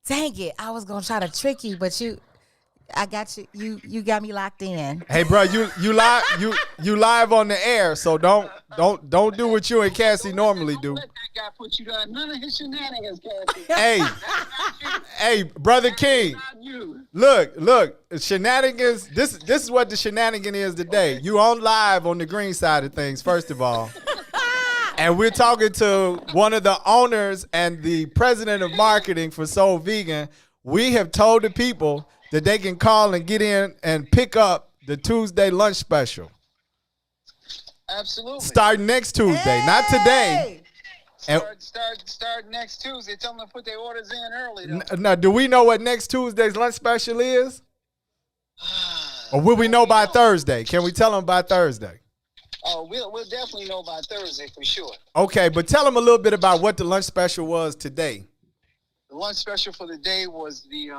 Dang it. I was going to try to trick you, but I got you. You got me locked in. Hey, bro, you live on the air, so don't do what you and Cassie normally do. Don't let that guy put you down. None of his shenanigans, Cassie. Hey, brother King. Not you. Look, shenanigans. This is what the shenanigan is today. You on live on the green side of things, first of all. And we're talking to one of the owners and the president of marketing for Soul Vegan. We have told the people that they can call and get in and pick up the Tuesday lunch special. Absolutely. Starting next Tuesday, not today. Start next Tuesday. Tell them to put their orders in early, though. Now, do we know what next Tuesday's lunch special is? Or will we know by Thursday? Can we tell them by Thursday? Oh, we'll definitely know by Thursday for sure. Okay, but tell them a little bit about what the lunch special was today. The lunch special for the day was the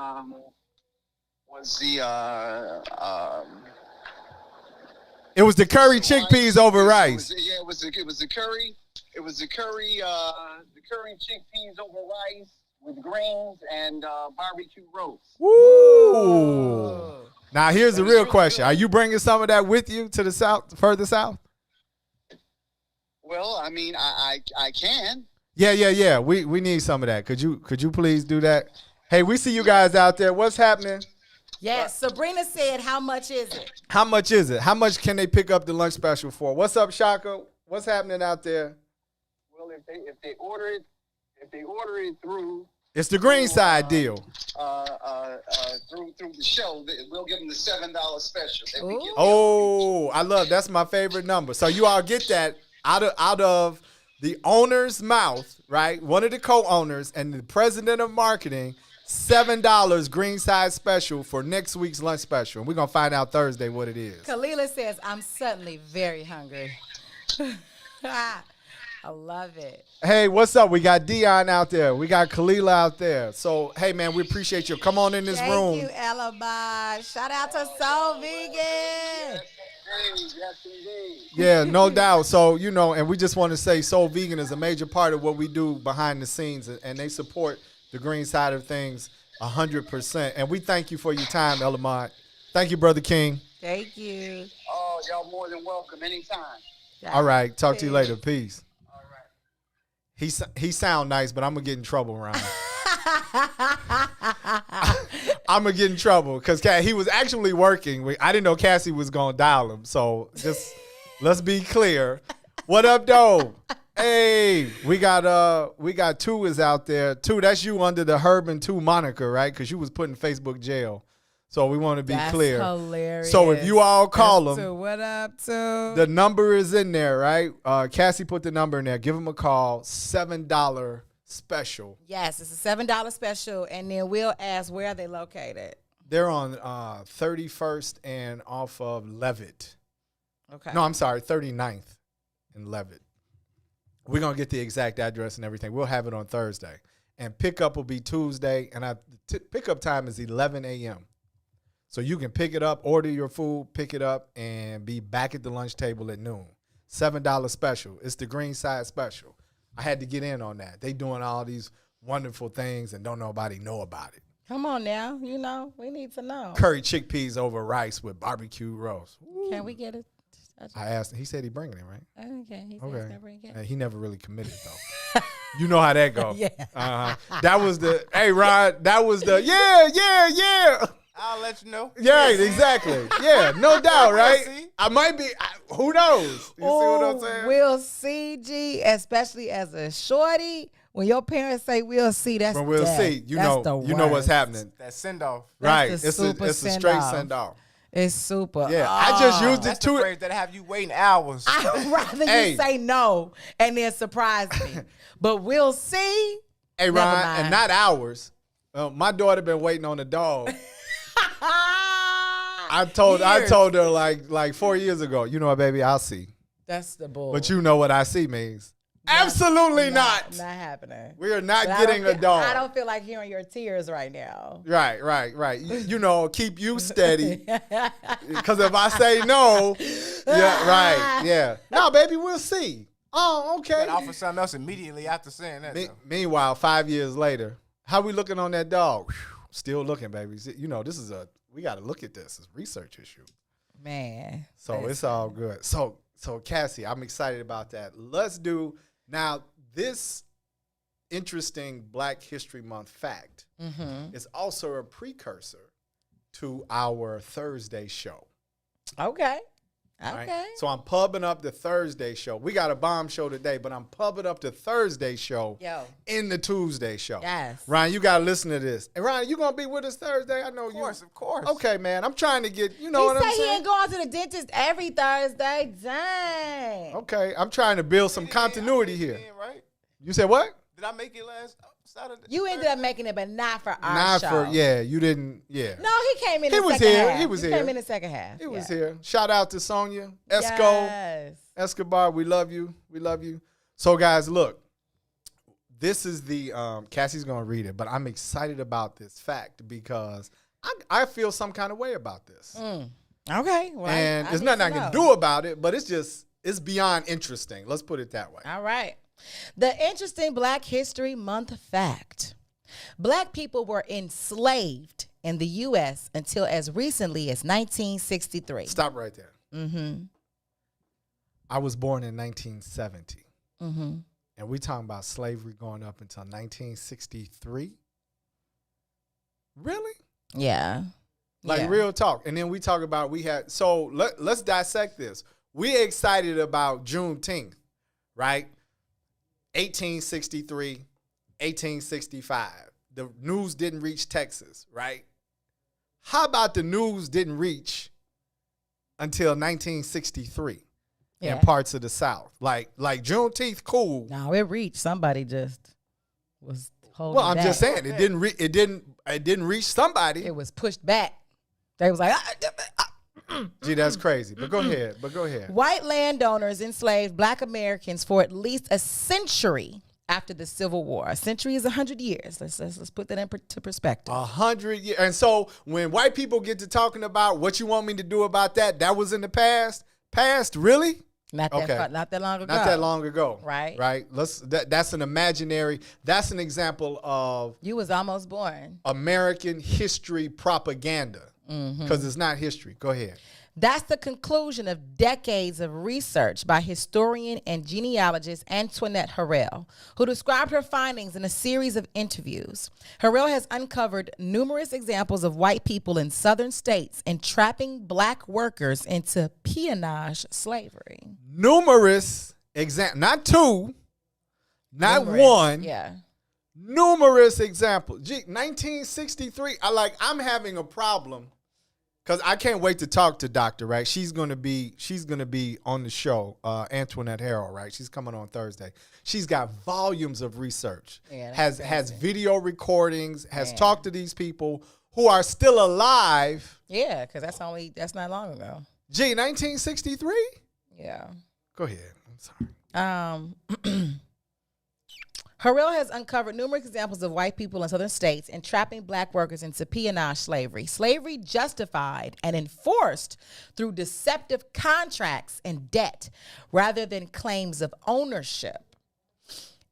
It was the curry chickpeas over rice. It was the curry. It was the curry chickpeas over rice with greens and barbecue roast. Woo! Now here's the real question: are you bringing some of that with you to the south, further south? Well, I mean, I can. Yeah. We need some of that. Could you please do that? Hey, we see you guys out there. What's happening? Yes, Sabrina said, how much is it? How much is it? How much can they pick up the lunch special for? What's up, Shaka? What's happening out there? Well, if they order it through, it's the green side deal. Through the show, we'll give them the $7 special. I love that's my favorite number. So you all get that out of the owner's mouth, right? One of the co-owners and the president of marketing. $7 green side special for next week's lunch special. And we're going to find out Thursday what it is. Kalila says, I'm suddenly very hungry. I love it. Hey, what's up? We got Dion out there. We got Kalila out there. So, hey, man, we appreciate you. Come on in this room. Thank you, Alibi. Shout out to Soul Vegan. Yes, indeed. Yeah, no doubt. So, and we just want to say Soul Vegan is a major part of what we do behind the scenes, and they support the green side of things 100%. And we thank you for your time, Elamont. Thank you, Brother King. Thank you. Oh, y'all more than welcome anytime. All right. Talk to you later. Peace. All right. He sound nice, but I'm going to get in trouble around him. I'm going to get in trouble because he was actually working. I didn't know Cassie was going to dial him. So just let's be clear. What up, though? Hey, we got Two is out there. Two, that's you under the Herb and Two moniker, right? Because you was put in Facebook jail. So we want to be clear. That's hilarious. So if you all call them, what up, Two? the number is in there, right? Cassie put the number in there. Give them a call. $7 special. Yes, it's a $7 special, and then we'll ask where are they located. They're on 31st and off of Levitt. Okay. No, I'm sorry, 39th and Levitt. We're going to get the exact address and everything. We'll have it on Thursday. And pickup will be Tuesday. And pickup time is 11 a.m. So you can pick it up, order your food, pick it up, and be back at the lunch table at noon. $7 special. It's the green side special. I had to get in on that. They doing all these wonderful things and don't nobody know about it. Come on now. We need to know. Curry chickpeas over rice with barbecue roast. Ooh. Can we get it? I asked him. He said he bringing it, right? Okay. He Okay. says bring it. He never really committed, though. You know how that goes. Yeah. That was the, hey, Ron, that was the, yeah. I'll let you know. Yeah, exactly. Yeah, no doubt, right? see. I might be, who knows? You see what I'm saying? We'll see, G, especially as a shorty. When your parents say we'll see, that's When we'll death. see, you That's know the what's worst. happening. That send off. Right. That's It's a a super straight send-off. send off. It's super. Yeah, I just used it That's the to phrase that have you waiting hours. I'd rather Hey. you say no and then surprise me. But we'll see. Hey, Never Ron, mind. and not ours. My daughter been waiting on the dog. I told her like 4 years ago, you know what, baby, I'll see. That's the bull. But you know what I see means. Absolutely not. Not happening. We are not But I getting don't a feel- dog. I don't feel like hearing your tears right now. Right. Keep you steady. Because if I say no, yeah. No, baby, we'll see. Oh, okay. But offer something else immediately after saying that. though. Meanwhile, 5 years later, How we looking on that dog? Whew, still looking, baby. You know, we got to look at this. It's a research issue. Man. So it's all good. So Cassie, I'm excited about that. Let's do now this interesting Black History Month fact is also a precursor to our Thursday show. Okay. Right? So I'm pubbing up the Thursday show. We got a bomb show today, but I'm pubbing up the Thursday show in the Tuesday show. Yes. Ryan, you got to listen to this. And Ryan, you going to be with us Thursday? I know you. Of course. Okay, man. I'm trying to get, you know what I'm saying? He ain't going to the dentist every Thursday. Dang. Okay. I'm trying to build some continuity here. Right? You said what? Did I make it last Saturday? You ended up making it, but not for our show. You didn't, No, he came in the was second here. half. He was here. Came in the second half. He was here. Shout out to Sonia, Yes. Escobar. We love you. We love you. So, guys, look. This is the, Cassie's going to read it, but I'm excited about this fact because I feel some kind of way about this. Okay. Well, and I there's need nothing I to can know. do about it, but it's beyond interesting. Let's put it that way. All right. The interesting Black History Month fact. Black people were enslaved in the U.S. until as recently as 1963. Stop right there. I was born in 1970. And we talking about slavery going up until 1963? Really? Yeah. Like real talk. And then we talk about let's dissect this. We excited about Juneteenth, right? 1863, 1865. The news didn't reach Texas, right? How about the news didn't reach until 1963 in parts of the South? Like Juneteenth, cool. No, it reached. Somebody just was holding Well, I'm back. just saying it didn't reach somebody. It was pushed back. They was like, Gee, that's crazy. But go ahead. White landowners enslaved Black Americans for at least a century after the Civil War. A century is 100 years. Let's put that into perspective. 100 years. And so when white people get to talking about what you want me to do about that was in the past. Past, really? Not that long ago. Not that long ago. Right. Right. That's an imaginary. That's an example of You was almost born. American history propaganda. Because it's not history. Go ahead. That's the conclusion of decades of research by historian and genealogist Antoinette Harrell, who described her findings in a series of interviews. Harrell has uncovered numerous examples of white people in southern states entrapping Black workers into peonage slavery. Numerous examples. Not two. Not Numerous. one. Yeah. Numerous examples. Gee, 1963. I'm having a problem. Because I can't wait to talk to Doctor, right? She's gonna be on the show, Antoinette Harrell, right? She's coming on Thursday. She's got volumes of research, has video recordings, has talked to these people who are still alive. Yeah, because that's not long ago. Gee, 1963? Yeah. Go ahead. I'm sorry. Harrell has uncovered numerous examples of white people in southern states entrapping Black workers into peonage slavery. Slavery justified and enforced through deceptive contracts and debt rather than claims of ownership.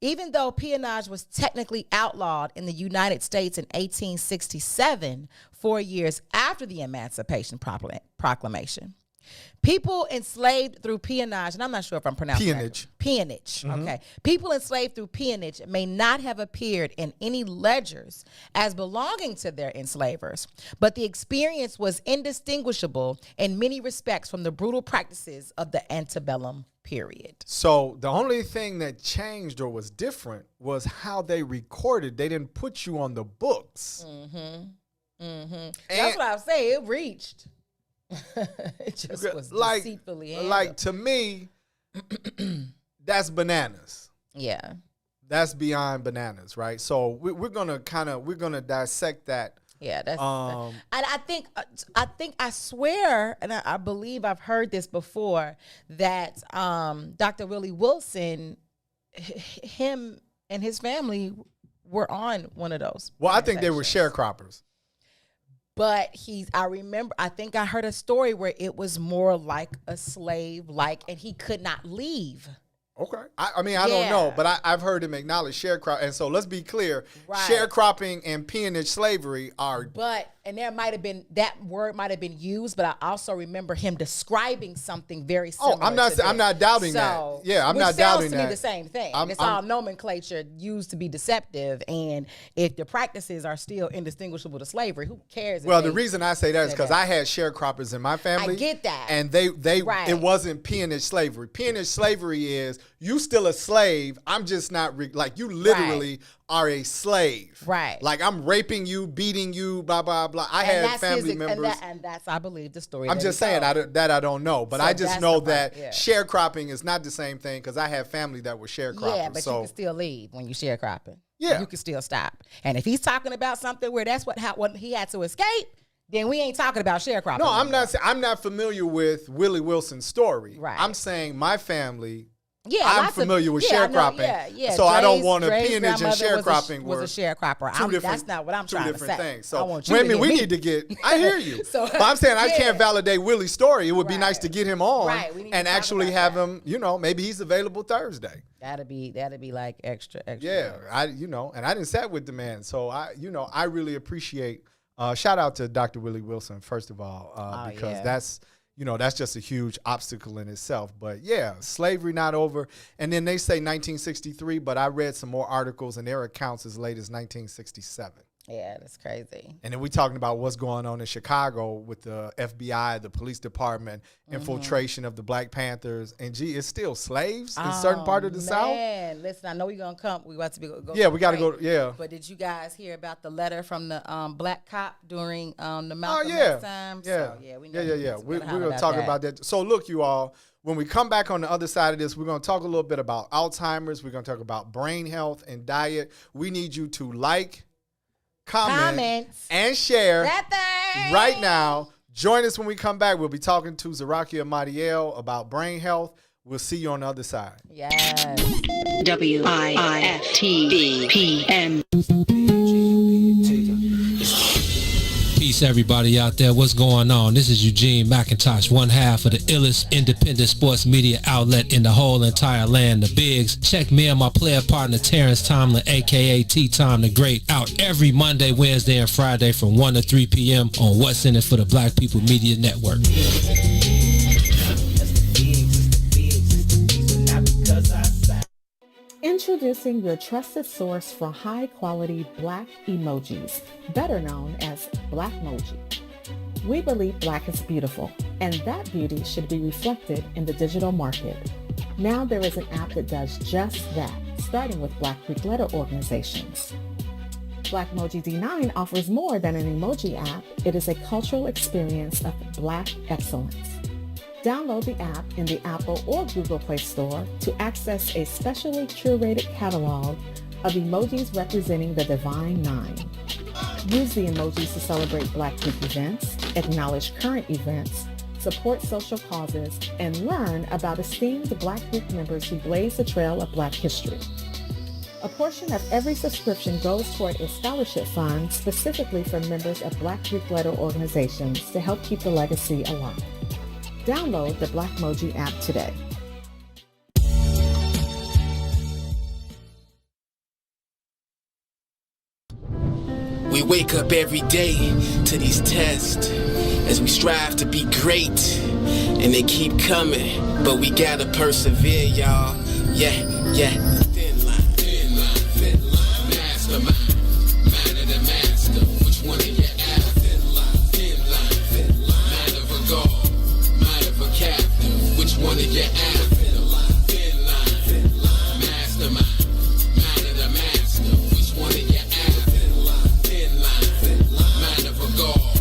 Even though peonage was technically outlawed in the United States in 1867, 4 years after the Emancipation Proclamation, people enslaved through peonage, and I'm not sure if I'm pronouncing that. Peonage. Okay. People enslaved through peonage may not have appeared in any ledgers as belonging to their enslavers, but the experience was indistinguishable in many respects from the brutal practices of the antebellum period. So the only thing that changed or was different was how they recorded. They didn't put you on the books. That's what I was saying. It reached. It just was deceitfully handled. Like, to me, that's bananas. Yeah. That's beyond bananas, right? So we're gonna dissect that. Yeah, that's. And I swear, and I believe I've heard this before, that Dr. Willie Wilson, him and his family were on one of those. Well, I think they were sharecroppers. But I think I heard a story where it was more like a slave, and he could not leave. Okay. I mean, I don't know, but I've heard him acknowledge sharecropping. And so let's be clear, sharecropping and peonage slavery are... And there might have been, that word might have been used, but I also remember him describing something very similar. I'm not doubting that. Yeah, I'm not doubting that. Which sounds to me the same thing. It's all nomenclature used to be deceptive. And if the practices are still indistinguishable to slavery, who cares? Well, the reason I say that is because I had sharecroppers in my family. I get that. And it wasn't peonage slavery. Peonage slavery is you still a slave. I'm just not, like you literally are a slave. Right. Like I'm raping you, beating you, blah, blah, blah. I had family members. And that's, I believe, the story. I'm just saying that I don't know. But I just know that sharecropping is not the same thing because I have family that were sharecroppers. Yeah, but you can still leave when you sharecropping. Yeah. You can still stop. And if he's talking about something where that's what he had to escape, then we ain't talking about sharecropping. No, I'm not familiar with Willie Wilson's story. Right. I'm saying my family... Yeah, I'm familiar with sharecropping, so Dre's, I don't want to Dre's peonage and sharecropping was a sharecropper. That's not what I'm trying to say. Two different things. So, I want you we need to get. I hear you. But I'm saying I can't validate Willie's story. It would be nice to get him on and actually have him. Maybe he's available Thursday. That'd be like extra. Yeah, and I didn't sat with the man, so I really appreciate. Shout out to Dr. Willie Wilson first of all, because that's. That's just a huge obstacle in itself. But yeah, slavery not over. And then they say 1963, but I read some more articles and there are accounts as late as 1967. Yeah, that's crazy. And then we talking about what's going on in Chicago with the FBI, the police department, infiltration of the Black Panthers. And it's still slaves in certain part of the South. Man, listen, I know we're going to come. We got to go. Yeah, we got to go. Yeah. But did you guys hear about the letter from the black cop during the Malcolm X time? Yeah. So, we know we're going to talk about that. So look, you all, when we come back on the other side of this, we're going to talk a little bit about Alzheimer's. We're going to talk about brain health and diet. We need you to comment, and share right now. Join us when we come back. We'll be talking to Zarakia Madiel about brain health. We'll see you on the other side. Yes. WIFTBPM. Peace, everybody out there. What's going on? This is Eugene McIntosh, one half of the illest independent sports media outlet in the whole entire land, the Bigs. Check me and my player partner, Terrence Tomlin, a.k.a. T-Tom the Great, out every Monday, Wednesday, and Friday from 1 to 3 p.m. on What's In It for the Black People Media Network. Introducing your trusted source for high-quality Black emojis, better known as Blackmoji. We believe Black is beautiful, and that beauty should be reflected in the digital market. Now there is an app that does just that, starting with Black Greek letter organizations. Blackmoji D9 offers more than an emoji app. It is a cultural experience of Black excellence. Download the app in the Apple or Google Play Store to access a specially curated catalog of emojis representing the Divine Nine. Use the emojis to celebrate Black Greek events, acknowledge current events, support social causes, and learn about esteemed Black Greek members who blaze the trail of Black history. A portion of every subscription goes toward a scholarship fund specifically for members of Black Greek letter organizations to help keep the legacy alive. Download the Blackmoji app today. We wake up every day to these tests as we strive to be great, and they keep coming, but we gotta persevere, y'all. Yeah. Thin line, mastermind, mind of the master. Which one of you after? Thin line, mind of a god, mind of a captain. Which one of you after? Thin line, mastermind, mind of the master. Which one of you after? Thin line, mind of a god,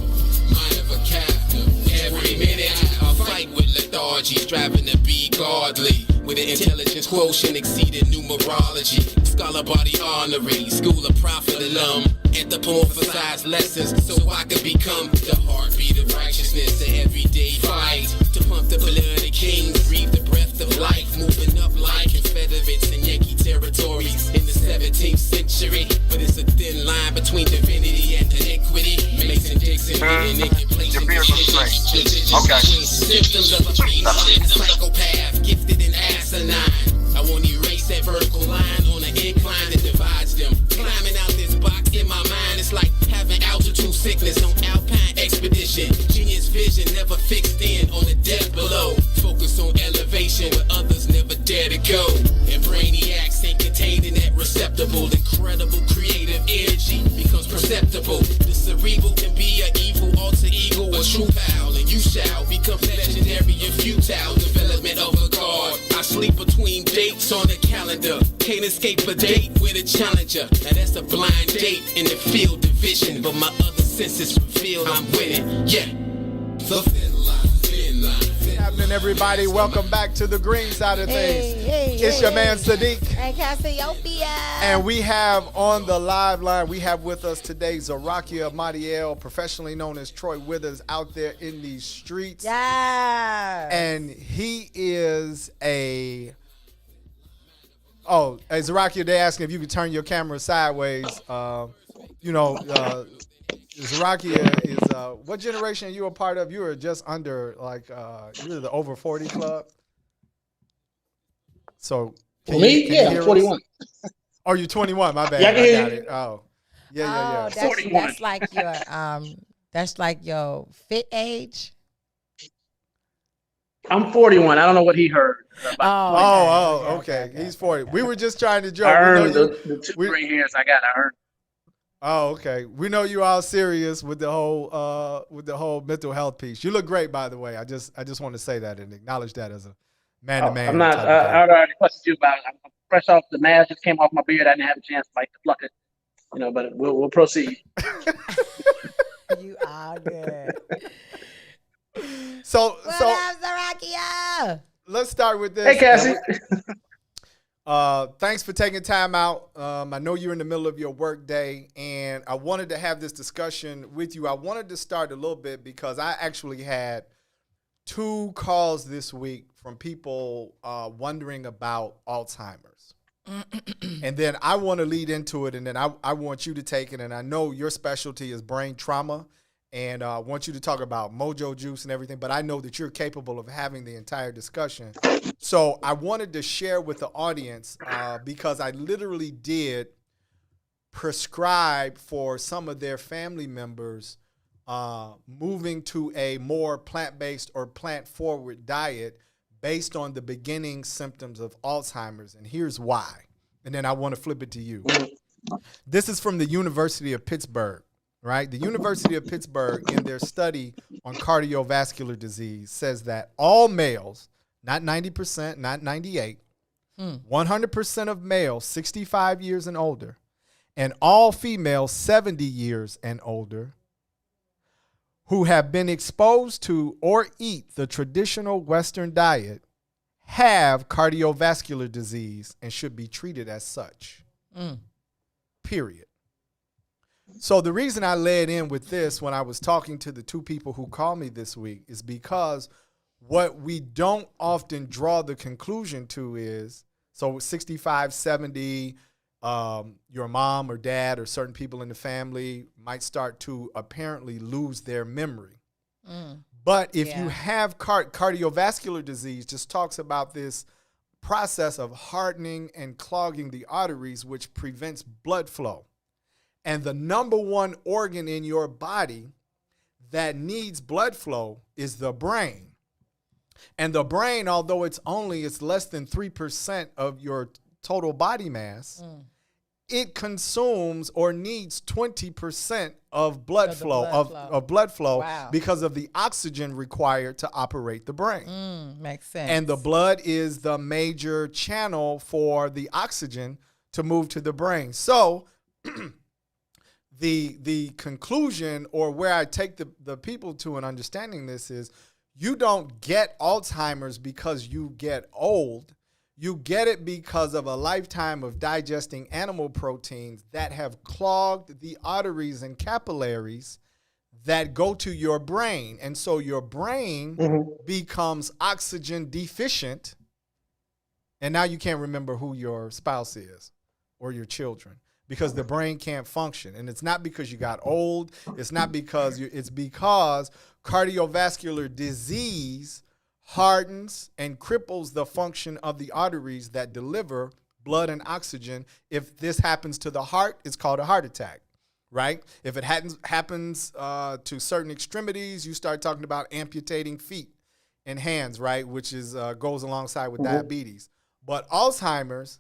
mind of a captain. Every minute I fight with lethargy, striving to be godly. With an intelligence quotient exceeding numerology. Scholar body honorary, school of prophet alum. Anthropomorphized lessons so I could become the heartbeat of righteousness. The everyday fight to pump the blood of kings, breathe the breath of life, moving up like Confederates and Yankee territories in the 17th century. But it's a thin line between divinity and iniquity. Mason Dixon being in complacent decisions. Okay. Symptoms of a psychopath, gifted and asinine. I won't erase that vertical line on an incline that divides them. Climbing out this box in my mind, it's like having altitude sickness on alpine expedition. Genius vision never fixed in on the depth below. Focus on elevation where others never dare to go. And brainiacs ain't contained in that receptacle. Incredible creative energy becomes perceptible. The cerebral can be an evil alter ego, a true pal, and you shall become legendary and futile. Development of a god. I sleep between dates on the calendar. Can't escape a date with a challenger. Now that's a blind date in the field of vision, but my other senses reveal I'm winning. Yeah. The thin line. What's happening, everybody? Welcome back to the green side of things. It's your man Sadeek. And Cassiopeia. And we have on the live line, we have with us today Zarakia Madiel, professionally known as Troy Withers, out there in these streets. Yeah. And he is a... Oh, hey, Zarakia, they're asking if you could turn your camera sideways. Zarakia is, what generation are you a part of? You are just under, you're the over 40 club. So, can you hear 41. Us? Oh, you're 21. My bad. Yeah, I got it. Oh, yeah. That's like your fit age. I'm 41. I don't know what he heard. Okay. He's 40. We were just trying to joke. I earned the 2 gray hairs I got. I earned. Oh, okay. We know you all serious with the whole mental health piece. You look great, by the way. I just want to say that and acknowledge that as a man-to-man. I'm not. I already questioned you about it. I'm fresh off the mask. Just came off my beard. I didn't have a chance to pluck it. But we'll proceed. You are good. So up, Zarakia? Let's start with this. Hey, Cassie. Thanks for taking time out. I know you're in the middle of your work day, and I wanted to have this discussion with you. I wanted to start a little bit because I actually had 2 calls this week from people wondering about Alzheimer's. And then I want to lead into it, and then I want you to take it, and I know your specialty is brain trauma, and I want you to talk about mojo juice and everything, but I know that you're capable of having the entire discussion. So I wanted to share with the audience because I literally did prescribe for some of their family members moving to a more plant-based or plant-forward diet based on the beginning symptoms of Alzheimer's, and here's why. And then I want to flip it to you. This is from the University of Pittsburgh. Right? The University of Pittsburgh, in their study on cardiovascular disease, says that all males, not 90%, not 98, 100% of males 65 years and older, and all females 70 years and older who have been exposed to or eat the traditional Western diet have cardiovascular disease and should be treated as such. Period. So the reason I led in with this when I was talking to the 2 people who called me this week is because what we don't often draw the conclusion to is, so 65, 70, your mom or dad or certain people in the family might start to apparently lose their memory. But if you have cardiovascular disease, just talks about this process of hardening and clogging the arteries, which prevents blood flow. And the number 1 organ in your body that needs blood flow is the brain. And the brain, although it's less than 3% of your total body mass, it consumes or needs 20% of blood flow Wow. because of the oxygen required to operate the brain. Makes sense. And the blood is the major channel for the oxygen to move to the brain. So the conclusion, or where I take the people to in understanding this, is you don't get Alzheimer's because you get old. You get it because of a lifetime of digesting animal proteins that have clogged the arteries and capillaries that go to your brain. And so your brain becomes oxygen deficient, and now you can't remember who your spouse is or your children, because the brain can't function. And it's not because you got old. It's not because it's because cardiovascular disease hardens and cripples the function of the arteries that deliver blood and oxygen. If this happens to the heart, it's called a heart attack, right? If it happens to certain extremities, you start talking about amputating feet and hands, right? Which is goes alongside with diabetes. But Alzheimer's,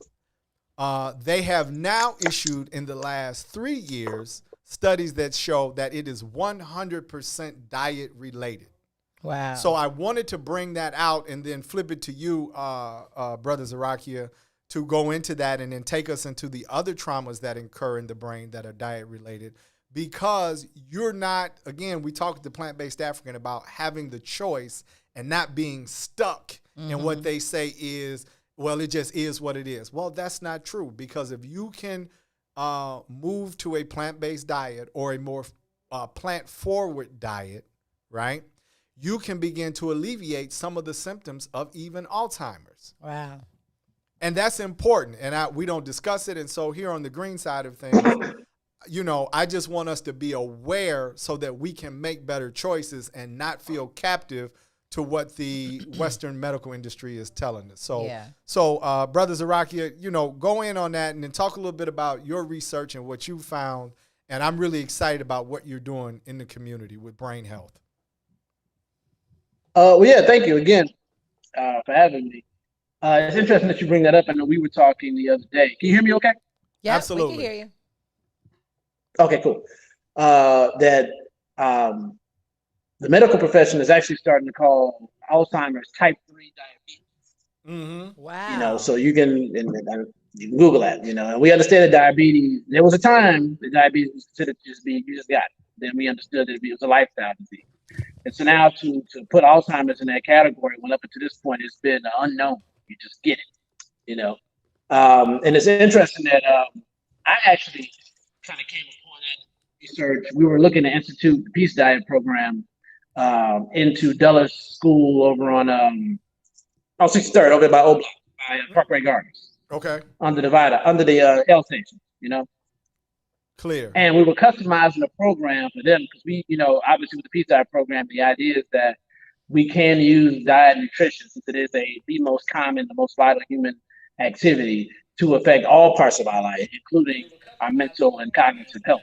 they have now issued in the last 3 years studies that show that it is 100% diet related. Wow. So I wanted to bring that out and then flip it to you, Brother Zarakia, to go into that and then take us into the other traumas that occur in the brain that are diet related, because you're not, again, we talked to Plant-Based African about having the choice and not being stuck in what they say is, well, it just is what it is. Well, that's not true, because if you can move to a plant-based diet or a more plant-forward diet, right, you can begin to alleviate some of the symptoms of even Alzheimer's. Wow. And that's important. And we don't discuss it. And so here on the green side of things, you know, I just want us to be aware so that we can make better choices and not feel captive to what the Western medical industry is telling us. So, Brother Zarakia, you know, go in on that and then talk a little bit about your research and what you found. And I'm really excited about what you're doing in the community with brain health. Well, yeah, thank you again for having me. It's interesting that you bring that up. I know we were talking the other day. Can you hear me okay? Yeah, absolutely. We can hear you. Okay, cool. The medical profession is actually starting to call Alzheimer's type 3 diabetes. Wow. You know, so you can Google that, you know, and we understand that diabetes, there was a time that diabetes was considered just being, you just got it. Then we understood that it was a lifestyle disease. And so now to put Alzheimer's in that category, well, up until this point, it's been unknown. You just get it, you know. And it's interesting that I actually kind of came upon that research. We were looking to institute the Peace Diet program into Dulles School over on 63rd, over by Oatmeal, by Parkway Gardens. Okay. Under the L station, you know. Clear. And we were customizing a program for them because we, you know, obviously with the Peace Diet program, the idea is that we can use diet and nutrition, since it is the most common, the most vital human activity, to affect all parts of our life, including our mental and cognitive health.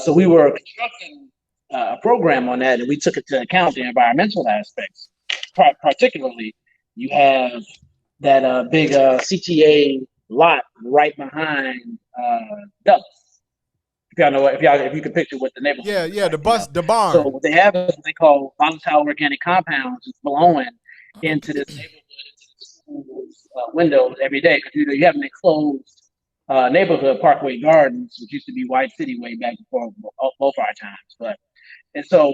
So we were constructing a program on that, and we took into account the environmental aspects. Particularly, you have that big CTA lot right behind Dulles. If y'all know, if you can picture what the neighborhood. Yeah, the barn. So what they have is what they call volatile organic compounds blowing into this neighborhood, into the school's windows every day. Because you have an enclosed neighborhood, Parkway Gardens, which used to be White City way back before both our times. And so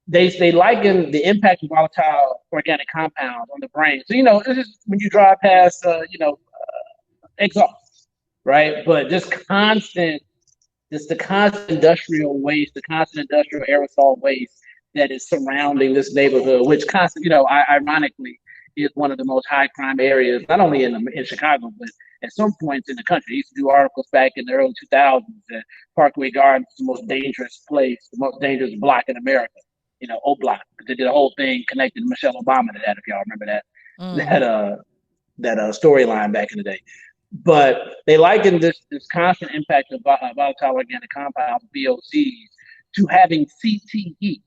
they liken the impact of volatile organic compounds on the brain. So, you know, it's just when you drive past, exhaust, right? But the constant industrial waste, the constant industrial aerosol waste that is surrounding this neighborhood, which ironically is one of the most high crime areas, not only in Chicago, but at some points in the country. I used to do articles back in the early 2000s that Parkway Gardens is the most dangerous place, the most dangerous block in America, you know, O Block. They did a whole thing connecting Michelle Obama to that, if y'all remember that. That storyline back in the day. But they liken this constant impact of volatile organic compounds, VOCs, to having CTE.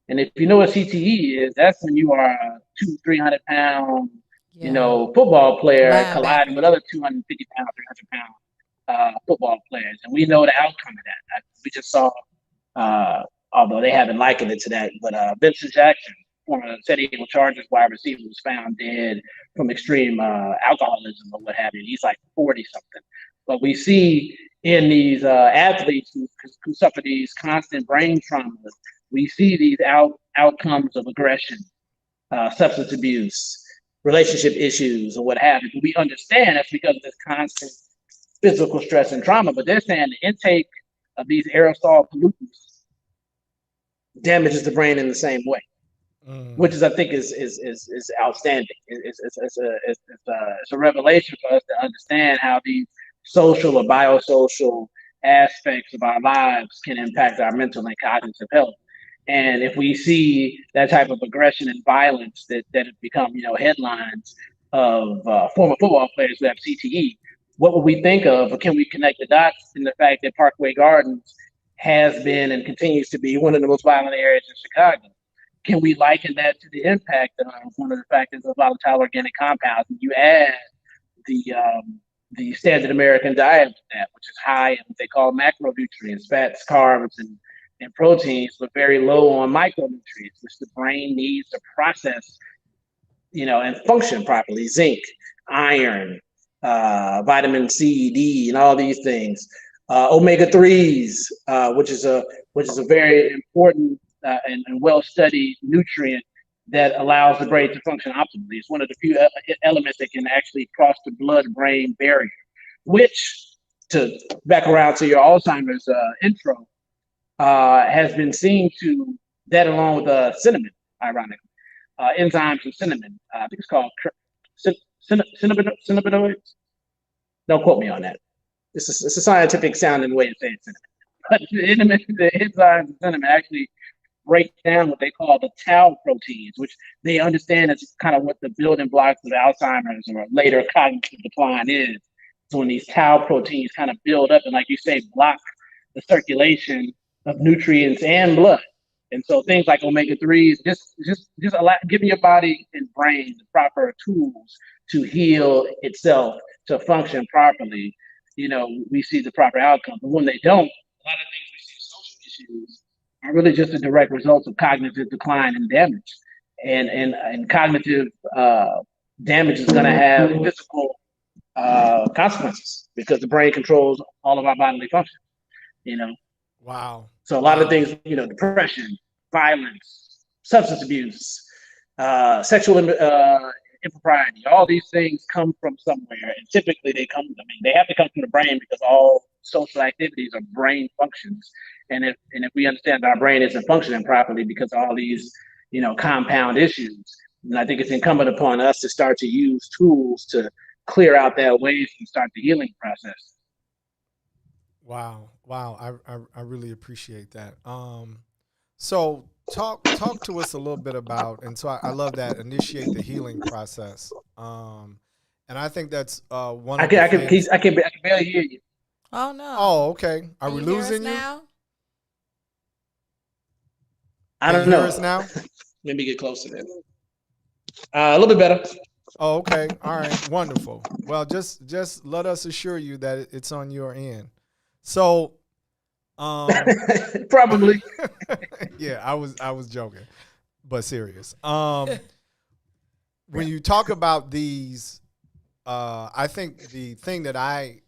And if you know what CTE is, that's when you are a 200-300 pound, you know, football player colliding with other 250 pound, 300 pound football players. And we know the outcome of that. We just saw, although they haven't likened it to that, but Vincent Jackson, former San Diego Chargers wide receiver, was found dead from extreme alcoholism or what have you. He's like 40 something. But we see in these athletes who suffer these constant brain traumas, we see these outcomes of aggression, substance abuse, relationship issues, or what have you. We understand that's because of this constant physical stress and trauma. But they're saying the intake of these aerosol pollutants damages the brain in the same way. Which is, I think, is outstanding. It's a revelation for us to understand how these social or biosocial aspects of our lives can impact our mental and cognitive health. And if we see that type of aggression and violence that have become, headlines of former football players who have CTE, what would we think of? Or can we connect the dots in the fact that Parkway Gardens has been and continues to be one of the most violent areas in Chicago? Can we liken that to the impact of one of the factors of volatile organic compounds? And you add the standard American diet to that, which is high in what they call macronutrients, fats, carbs, and proteins, but very low on micronutrients, which the brain needs to process, and function properly. Zinc, iron, vitamin C, D, and all these things. Omega-3s, which is a very important and well-studied nutrient that allows the brain to function optimally. It's one of the few elements that can actually cross the blood-brain barrier, which, to back around to your Alzheimer's intro, has been seen to, that along with cinnamon, ironically, enzymes in cinnamon. I think it's called cinnaminoids. Don't quote me on that. It's a scientific sounding way of saying cinnamon. But the enzymes in cinnamon actually break down what they call the tau proteins, which they understand as kind of what the building blocks of Alzheimer's or later cognitive decline is. So when these tau proteins kind of build up and, like you say, block the circulation of nutrients and blood. And so things like omega-3s just giving your body and brain the proper tools to heal itself, to function properly, we see the proper outcome. But when they don't, a lot of things we see as social issues are really just a direct result of cognitive decline and damage. And cognitive damage is going to have physical consequences because the brain controls all of our bodily functions, Wow. So a lot of things, depression, violence, substance abuse, sexual impropriety, all these things come from somewhere. And typically they have to come from the brain because all social activities are brain functions. And if we understand our brain isn't functioning properly because of all these, compound issues, then I think it's incumbent upon us to start to use tools to clear out that waste and start the healing process. Wow. I really appreciate that. So talk to us a little bit about, and so I love that, initiate the healing process. And I think that's one. I can barely hear you. Oh no. Oh, okay. Are we losing you? Now? I don't know. Us now? Let me get close to that. A little bit better. Oh, okay. All right. Wonderful. Well, just let us assure you that it's on your end. So, probably. Yeah, I was joking, but serious. When you talk about these, I think the thing that I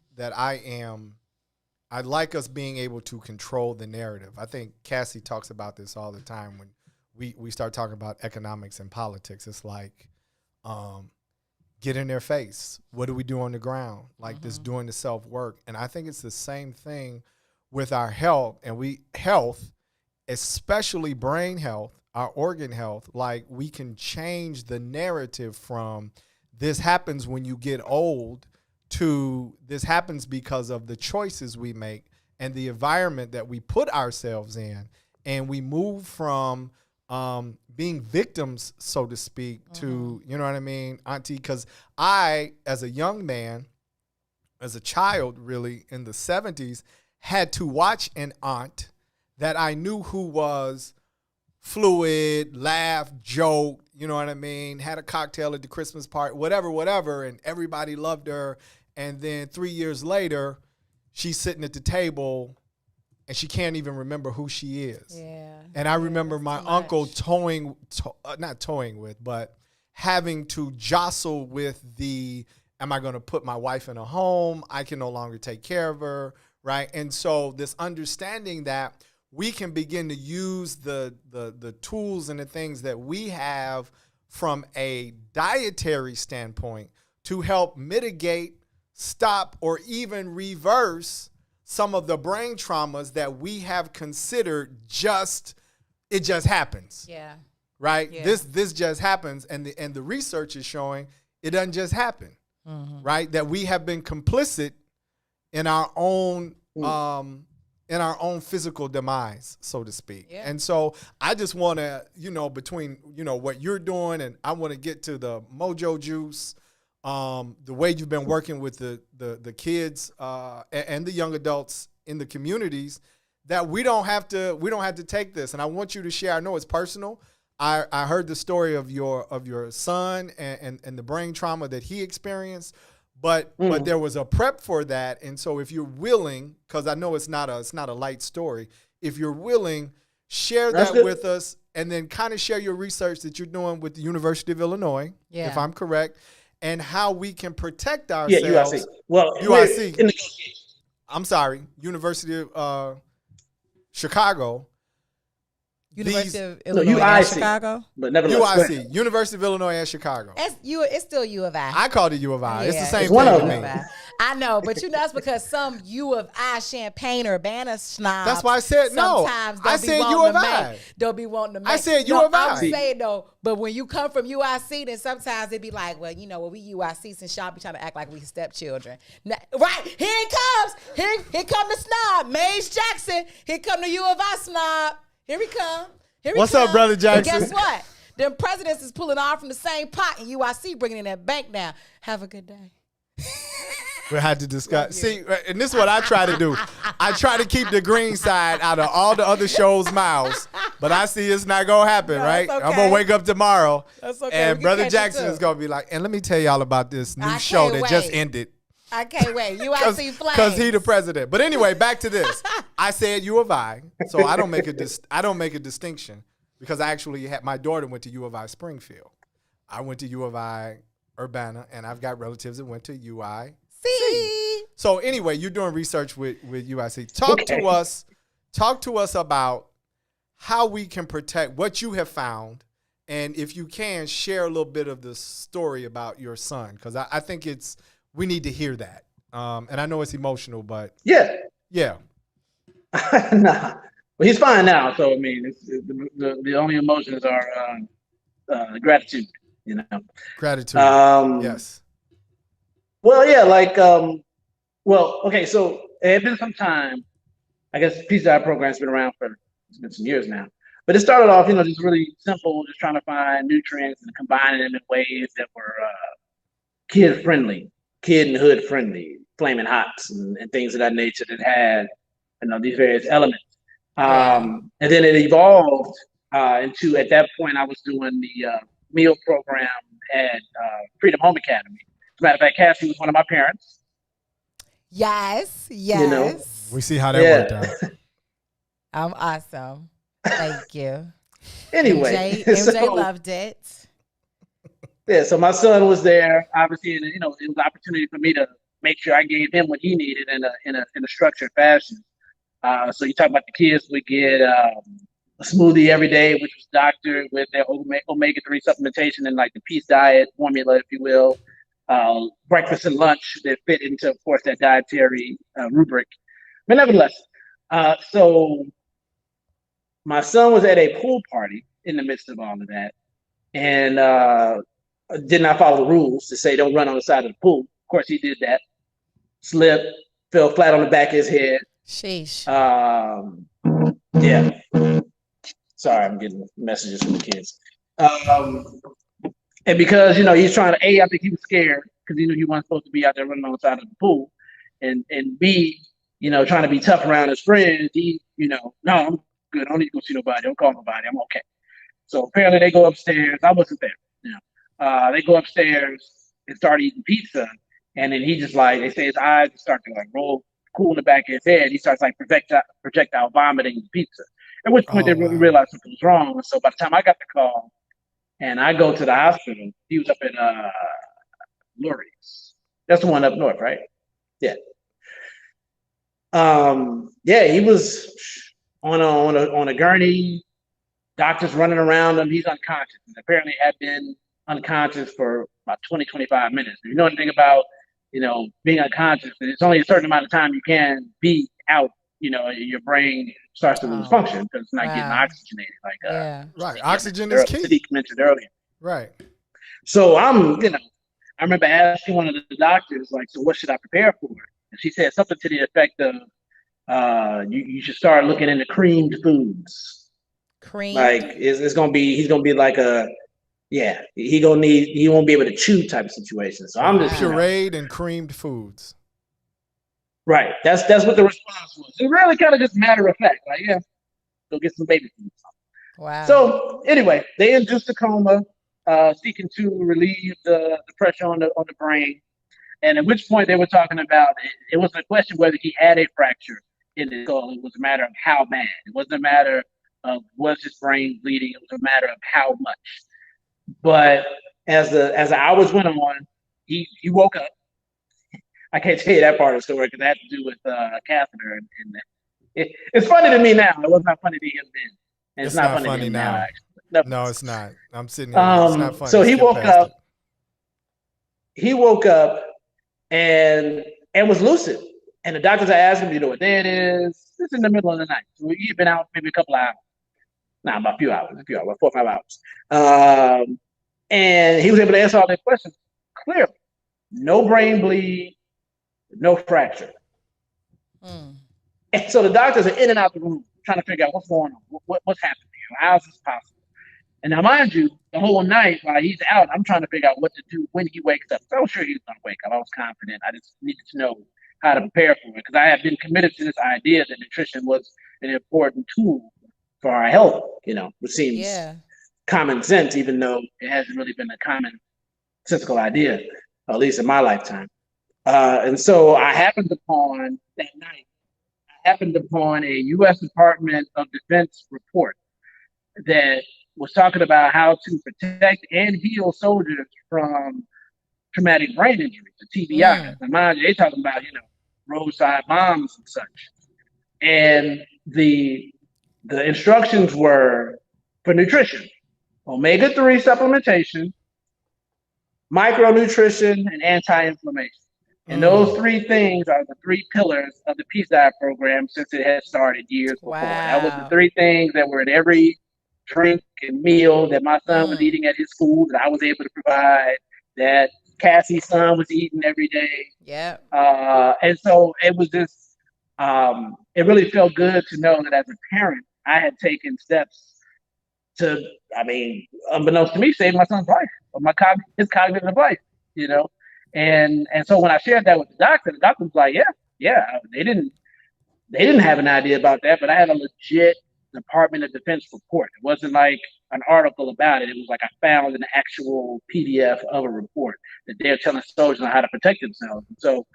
like us being able to control the narrative. I think Cassie talks about this all the time when we start talking about economics and politics. It's like, get in their face. What do we do on the ground? Like this doing the self-work. And I think it's the same thing with our health, especially brain health, our organ health. Like we can change the narrative from this happens when you get old to this happens because of the choices we make and the environment that we put ourselves in. And we move from being victims, so to speak, to, you know what I mean, Auntie? Because I, as a young man, as a child, really, in the 70s, had to watch an aunt that I knew who was fluid, laughed, joked, you know what I mean, had a cocktail at the Christmas party, whatever, and everybody loved her. And then 3 years later, she's sitting at the table and she can't even remember who she is. Yeah. And I remember my uncle but having to jostle with am I going to put my wife in a home? I can no longer take care of her, right? And so this understanding that we can begin to use the tools and the things that we have from a dietary standpoint to help mitigate, stop, or even reverse some of the brain traumas that we have considered it just happens. Yeah. Right? Yeah. This just happens, and the research is showing it doesn't just happen. Right? That we have been complicit in our own in our own physical demise, so to speak. Yeah. And so I just want to, between, what you're doing, and I want to get to the Mojo Juice, the way you've been working with the kids and the young adults in the communities, that we don't have to take this. And I want you to share. I know it's personal. I heard the story of your son and the brain trauma that he experienced, but there was a prep for that. And so if you're willing, because I know it's not a light story, if you're willing, share that with us, and then kind of share your research that you're doing with the University of Illinois, if I'm correct, and how we can protect ourselves. Yeah, UIC. Well, UIC. I'm sorry, University of Chicago. University of Illinois at Chicago? But nevertheless, UIC, University of Illinois at Chicago. It's still U of I. I called it U of I. Yeah, it's the same it's thing to me. I know, but that's because some U of I Champaign Urbana snobs. That's why I said no. I said U of I. They'll be wanting to make. I said U of I. I'm saying though, but when you come from UIC, then sometimes they be like, well, we UIC, since y'all be trying to act like we stepchildren. Now, right, here it comes. Here come the snob, Maze Jackson. Here come the U of I snob. Here he come. What's up, Brother Jackson? But guess what? Them presidents is pulling off from the same pot, and UIC bringing in that bank now. Have a good day. We had to discuss. See, and this is what I try to do. I try to keep the green side out of all the other shows' mouths, but I see it's not gonna happen, right? Okay. I'm gonna wake up tomorrow, and Brother Jackson is gonna be like, and let me tell y'all about this new show that just ended. I can't wait. UIC flames. Because he the president. But anyway, back to this. I said U of I, so I don't make a distinction, because I actually my daughter went to U of I Springfield. I went to U of I Urbana, and I've got relatives that went to UIC. So anyway, you're doing research with UIC. Talk to us about how we can protect what you have found, and if you can, share a little bit of the story about your son, because I think we need to hear that. And I know it's emotional, but yeah. Nah, but he's fine now. So I mean, the only emotions are gratitude. Gratitude. Yes. Well, yeah, okay. So it had been some time. I guess Peace Diet program's been around it's been some years now. But it started off, just really simple, just trying to find nutrients and combining them in ways that were kid and hood friendly, flaming hots and things of that nature that had, these various elements. And then it evolved into, at that point, I was doing the meal program at Freedom Home Academy. As a matter of fact, Cassie was one of my parents. Yes. We see how that worked out. I'm awesome. Thank you. Anyway, MJ loved it. Yeah, so my son was there, obviously, and it was an opportunity for me to make sure I gave him what he needed in a structured fashion. So you talk about the kids, we get a smoothie every day, which was doctored with their omega-3 supplementation and like the Peace Diet formula, if you will. Breakfast and lunch that fit into, of course, that dietary rubric. But nevertheless, so my son was at a pool party in the midst of all of that, and did not follow the rules to say don't run on the side of the pool. Of course, he did that. Slipped, fell flat on the back of his head. Sheesh. Yeah. Sorry, I'm getting messages from the kids. And because, he's trying to, I think he was scared because he knew he wasn't supposed to be out there running on the side of the pool. And B, trying to be tough around his friends, no, I'm good. I don't need to go see nobody. Don't call nobody. I'm okay. So apparently they go upstairs. I wasn't there. They go upstairs and start eating pizza. And then he just they say his eyes start to roll cool in the back of his head. He starts projectile vomiting the pizza. At which point they really realized something was wrong. And so by the time I got the call and I go to the hospital, he was up in Lurie's. That's the one up north, right? Yeah. He was on a gurney, doctors running around him. He's unconscious, and apparently had been unconscious for about 20-25 minutes. If you know anything about, being unconscious, it's only a certain amount of time you can be out. Your brain starts to lose function because it's not getting oxygenated. Right. Oxygen is key. Sadeek mentioned earlier. Right. So I remember asking one of the doctors, so what should I prepare for? And she said something to the effect of, you should start looking into creamed foods. Creamed? Like it's gonna be he's gonna be like he won't be able to chew type of situation. So I'm just pureed and creamed foods. Right. That's what the response was. It really kind of just matter of fact. Like, yeah, go get some baby food. Wow. So anyway, they induced a coma, seeking to relieve the pressure on the brain. And at which point they were talking about it wasn't a question whether he had a fracture in his skull. It was a matter of how bad. It wasn't a matter of was his brain bleeding. It was a matter of how much. But as the hours went on, he woke up. I can't tell you that part of the story because it had to do with a catheter. It's funny to me now. It was not funny to him then. And it's not funny to him now, actually. No, it's not. I'm sitting here. It's not funny. So he woke up. He woke up and was lucid. And the doctors are asking him, you know what day it is? It's in the middle of the night. So he'd been out maybe a couple hours. About a few hours, 4 or 5 hours. And he was able to answer all their questions clearly. No brain bleed, no fracture. And so the doctors are in and out the room trying to figure out what's going on, what's happening here, how is this possible? And now, mind you, the whole night while he's out, I'm trying to figure out what to do when he wakes up. So I was sure he was going to wake up. I was confident. I just needed to know how to prepare for it because I had been committed to this idea that nutrition was an important tool for our health, which seems common sense, even though it hasn't really been a common sensical idea, at least in my lifetime. And so I happened upon that night, a U.S. Department of Defense report that was talking about how to protect and heal soldiers from traumatic brain injuries, the TBI. And mind you, they talking about, roadside bombs and such. And the instructions were for nutrition, omega-3 supplementation, micronutrition, and anti-inflammation. And those three things are the three pillars of the Peace Diet program since it had started years before. That was the three things that were in every drink and meal that my son was eating at his school that I was able to provide, that Cassie's son was eating every day. Yeah. And so it was just, it really felt good to know that as a parent, I had taken steps to, unbeknownst to me, save my son's life, or his cognitive life, And so when I shared that with the doctor was like, yeah, they didn't have an idea about that, but I had a legit Department of Defense report. It wasn't like an article about it. It was like I found an actual PDF of a report that they're telling soldiers on how to protect themselves. And so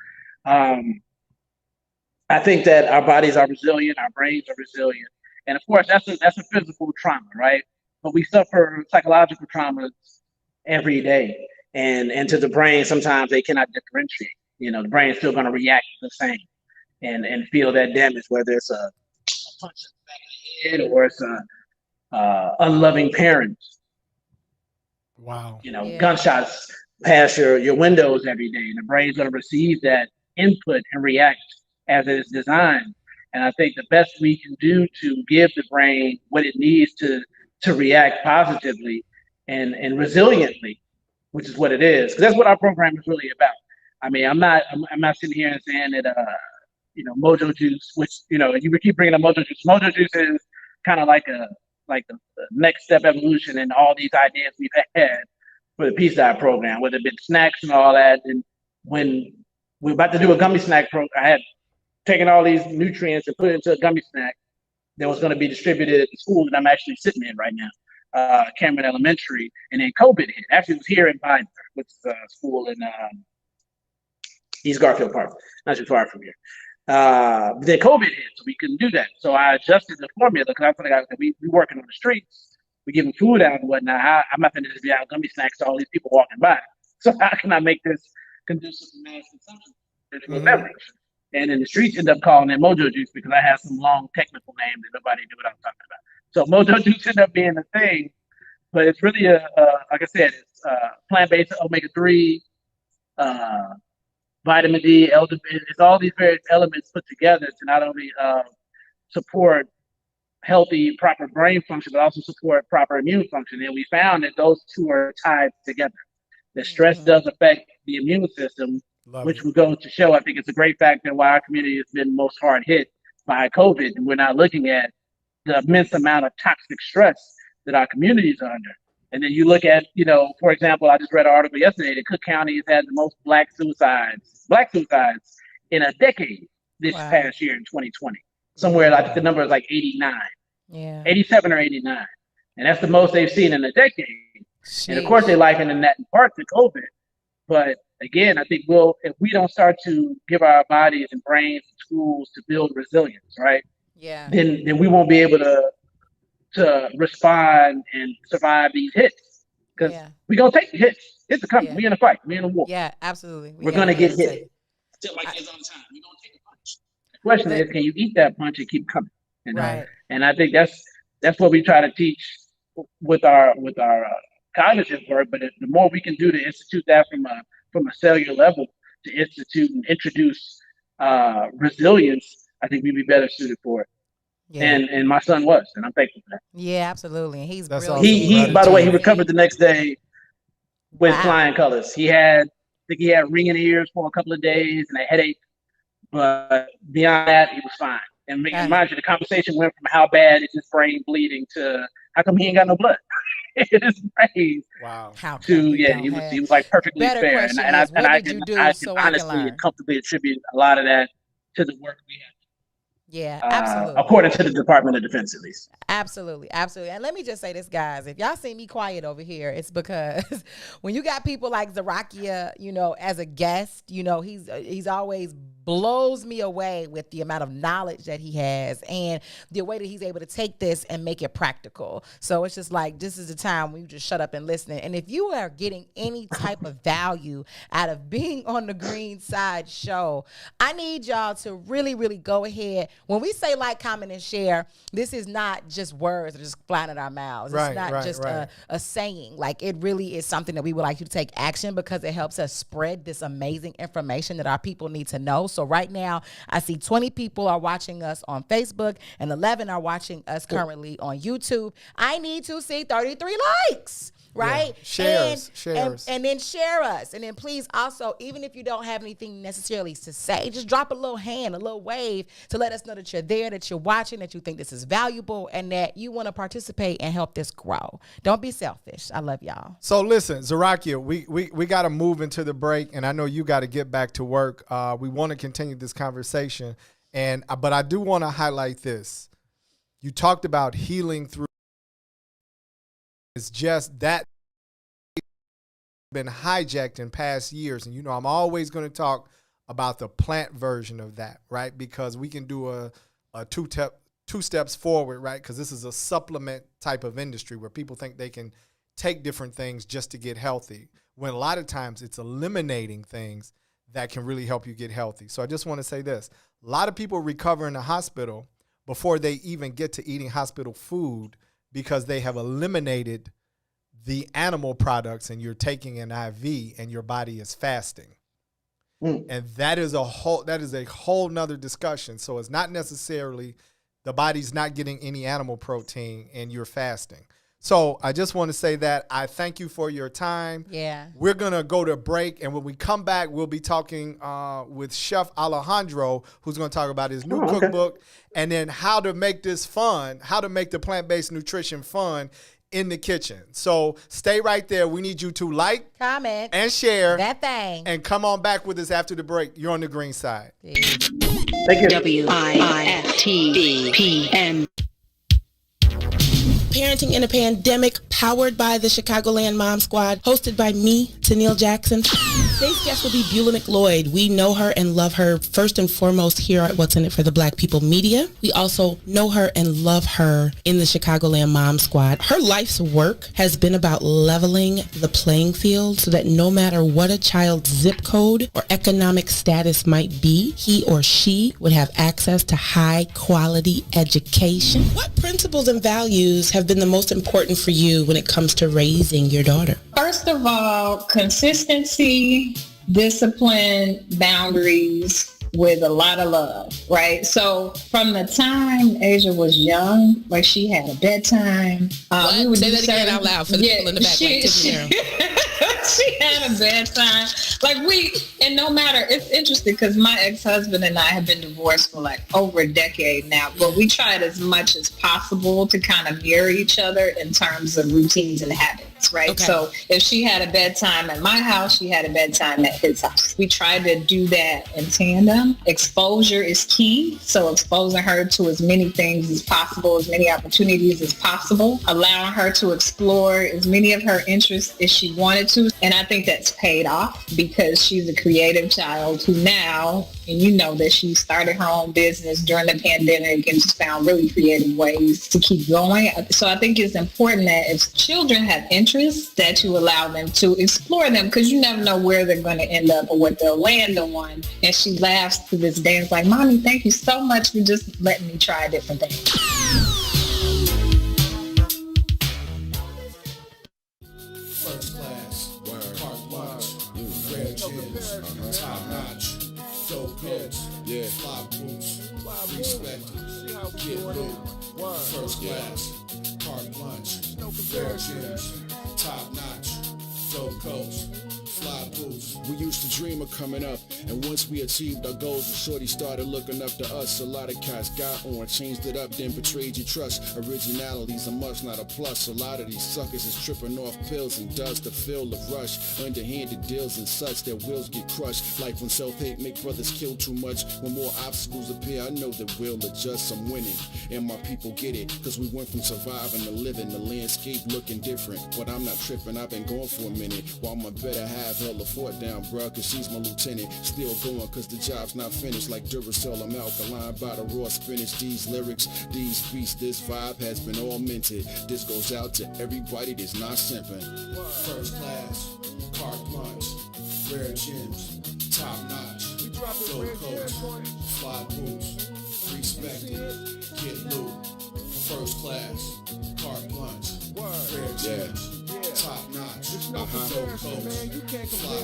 I think that our bodies are resilient, our brains are resilient. And of course, that's a physical trauma, right? But we suffer psychological traumas every day. And to the brain, sometimes they cannot differentiate. The brain is still going to react the same and feel that damage, whether it's a punch in the back of the head or it's a unloving parent. Wow. Gunshots pass your windows every day, and the brain's going to receive that input and react as it is designed. And I think the best we can do to give the brain what it needs to react positively and resiliently, which is what it is, because that's what our program is really about. I'm not sitting here and saying that Mojo Juice, which you keep bringing up Mojo Juice. Mojo Juice is kind of like the next step evolution in all these ideas we've had for the Peace Diet program, whether it be snacks and all that. And when we're about to do a gummy snack program, I had taken all these nutrients and put it into a gummy snack that was going to be distributed at the school that I'm actually sitting in right now, Cameron Elementary, and then COVID hit. Actually, it was here in Biden, which is a school in East Garfield Park, not too far from here. But then COVID hit, so we couldn't do that. So I adjusted the formula because I feel like we working on the streets, we giving food out and whatnot. I'm not going to just be out gummy snacks to all these people walking by. So how can I make this conducive to mass consumption? Beverage. And then the streets end up calling it Mojo Juice because I have some long technical name that nobody knew what I'm talking about. So Mojo Juice ended up being a thing, but it's really like I said, it's plant-based omega-3, vitamin D, elderberry. It's all these various elements put together to not only support healthy, proper brain function, but also support proper immune function. And we found that those two are tied together. The stress does affect the immune system, which will go to show, I think it's a great factor why our community has been most hard hit by COVID. And we're not looking at the immense amount of toxic stress that our communities are under. And then you look at, for example, I just read an article yesterday that Cook County has had the most black suicides in a decade this past year in 2020. Somewhere, I think the number is like 89. Yeah. 87 or 89. And that's the most they've seen in a decade. Jeez. And of course, they liken that in part to COVID. But again, I think if we don't start to give our bodies and brains tools to build resilience, right? Yeah. Then we won't be able to respond and survive these hits. Because we're going to take the hits. Hits are coming. We're in a fight. We're in a war. Yeah, absolutely. We're going to get hit. Still like this all the time. We're going to take a punch. The question is, can you eat that punch and keep coming? And I think that's what we try to teach with our cognitive work. But the more we can do to institute that from a cellular level, to institute and introduce resilience, I think we'd be better suited for it. Yeah. And my son was, and I'm thankful for that. Yeah, absolutely. And he's brilliant. Awesome. He by the way, he recovered the next day with flying colors. I think he had ringing ears for a couple of days and a headache, but beyond that, he was fine. And mind you, the conversation went from how bad is his brain bleeding to how come he ain't got no blood in his brain. Wow. He was like perfectly fair. And I can honestly and comfortably attribute a lot of that to the work we had. Yeah, absolutely. According to the Department of Defense, at least. Absolutely, absolutely. And let me just say this, guys. If y'all see me quiet over here, it's because when you got people like Zarakia, as a guest, he's always blows me away with the amount of knowledge that he has and the way that he's able to take this and make it practical. So it's just like, this is the time when you just shut up and listen. And if you are getting any type of value out of being on the Green Side show, I need y'all to really, really go ahead. When we say like, comment, and share, this is not just words that are just flying at our mouths. It's not just a saying. Like, it really is something that we would like you to take action because it helps us spread this amazing information that our people need to know. So right now, I see 20 people are watching us on Facebook and 11 are watching us currently on YouTube. I need to see 33 likes. Right? Yeah. Shares. And then share us. And then please also, even if you don't have anything necessarily to say, just drop a little hand, a little wave to let us know that you're there, that you're watching, that you think this is valuable, and that you want to participate and help this grow. Don't be selfish. I love y'all. So listen, Zarakia, we got to move into the break, and I know you got to get back to work. We want to continue this conversation, but I do want to highlight this. You talked about healing through. It's just that been hijacked in past years. And, I'm always going to talk about the plant version of that, right? Because we can do a two steps forward, right? Because this is a supplement type of industry where people think they can take different things just to get healthy, when a lot of times it's eliminating things that can really help you get healthy. So I just want to say this. A lot of people recover in the hospital before they even get to eating hospital food, because they have eliminated the animal products and you're taking an IV and your body is fasting. And that is a whole nother discussion. So it's not necessarily the body's not getting any animal protein and you're fasting. So I just want to say that I thank you for your time. Yeah. We're going to go to break. And when we come back, we'll be talking with Chef Alejandro, who's going to talk about his new cookbook and then how to make this fun, how to make the plant-based nutrition fun in the kitchen. So stay right there. We need you to like, comment, and share that thing. And come on back with us after the break. You're on the Green Side. Thank you. WIFTPM. Parenting in a Pandemic, powered by the Chicagoland Mom Squad, hosted by me, Tennille Jackson. Today's guest will be Beulah McLeod. We know her and love her first and foremost here at What's in It for the Black People Media. We also know her and love her in the Chicagoland Mom Squad. Her life's work has been about leveling the playing field so that no matter what a child's zip code or economic status might be, he or she would have access to high quality education. What principles and values have been the most important for you when it comes to raising your daughter? First of all, consistency, discipline, boundaries, with a lot of love, right? So from the time Asia was young, like she had a bedtime. We would say that again out loud for the people in the back. She had a bad time. And no matter, it's interesting because my ex-husband and I have been divorced for like over a decade now, but we tried as much as possible to kind of mirror each other in terms of routines and habits, right? Okay. So if she had a bad time at my house, she had a bad time at his house. We tried to do that in tandem. Exposure is key. So exposing her to as many things as possible, as many opportunities as possible, allowing her to explore as many of her interests as she wanted to. And I think that's paid off because she's a creative child who now, and you know that she started her own business during the pandemic and just found really creative ways to keep going. So I think it's important that if children have interests, that you allow them to explore them because you never know where they're going to end up or what they'll land on. And she laughs to this day and is like, Mommy, thank you so much for just letting me try different things. First class, park lunch, rare gems, top notch, dope goods, fly boots, respected, get loot. First class, park lunch, rare gems, top notch, dope coats. Fly boots. We used to dream of coming up, and once we achieved our goals, the shorty started looking up to us. A lot of cats got on, changed it up, then betrayed your trust. Originality's a must, not a plus. A lot of these suckers is tripping off pills and does to feel the rush. Underhanded deals and such, their wills get crushed. Like when self-hate make brothers kill too much. When more obstacles appear, I know that we'll adjust. I'm winning, and my people get it, cause we went from surviving to living. The landscape looking different, but I'm not tripping. I've been gone for a minute, while my better half held the fort down, bruh, cause she's my lieutenant. Still going, cause the job's not finished. Like Duracell, I'm alkaline by the raw spinach. These lyrics, these beats, this vibe has been all minted. This goes out to everybody that's not simping. First class, carte blanche, rare gems, top notch, dope coats, fly boots, respected, get loot. First class, carte blanche, rare gems. Top notch, dope coats.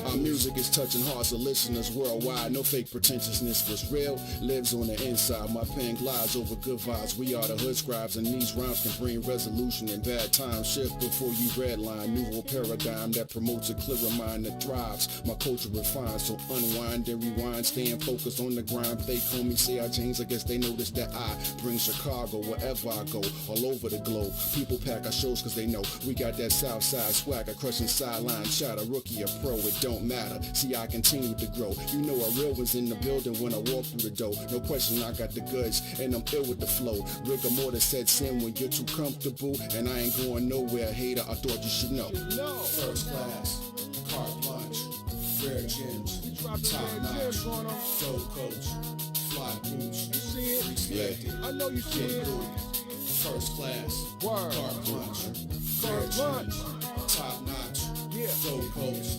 Our music is touching hearts of listeners worldwide. No fake pretentiousness, what's real lives on the inside. My pen glides over good vibes. We are the hood scribes, and these rhymes can bring resolution in bad times. Shift before you redline. New paradigm that promotes a clearer mind that thrives. My culture refines, so unwind and rewind. Staying focused on the grind. They call me say I change, I guess they notice that I bring Chicago wherever I go, all over the globe. People pack our shows cause they know we got that south side swagger, crushing sideline shot. A rookie, a pro, it don't matter. See, I continue to grow. You know a real was in the building when I walk through the door. No question, I got the goods, and I'm ill with the flow. Rigor mortis sets in when you're too comfortable, and I ain't going nowhere, hater. I thought you should know. First class, carte blanche, rare gems, top notch, dope coats, fly boots, respected, I know you see it. First class, carte blanche, rare gems, top notch, dope coats.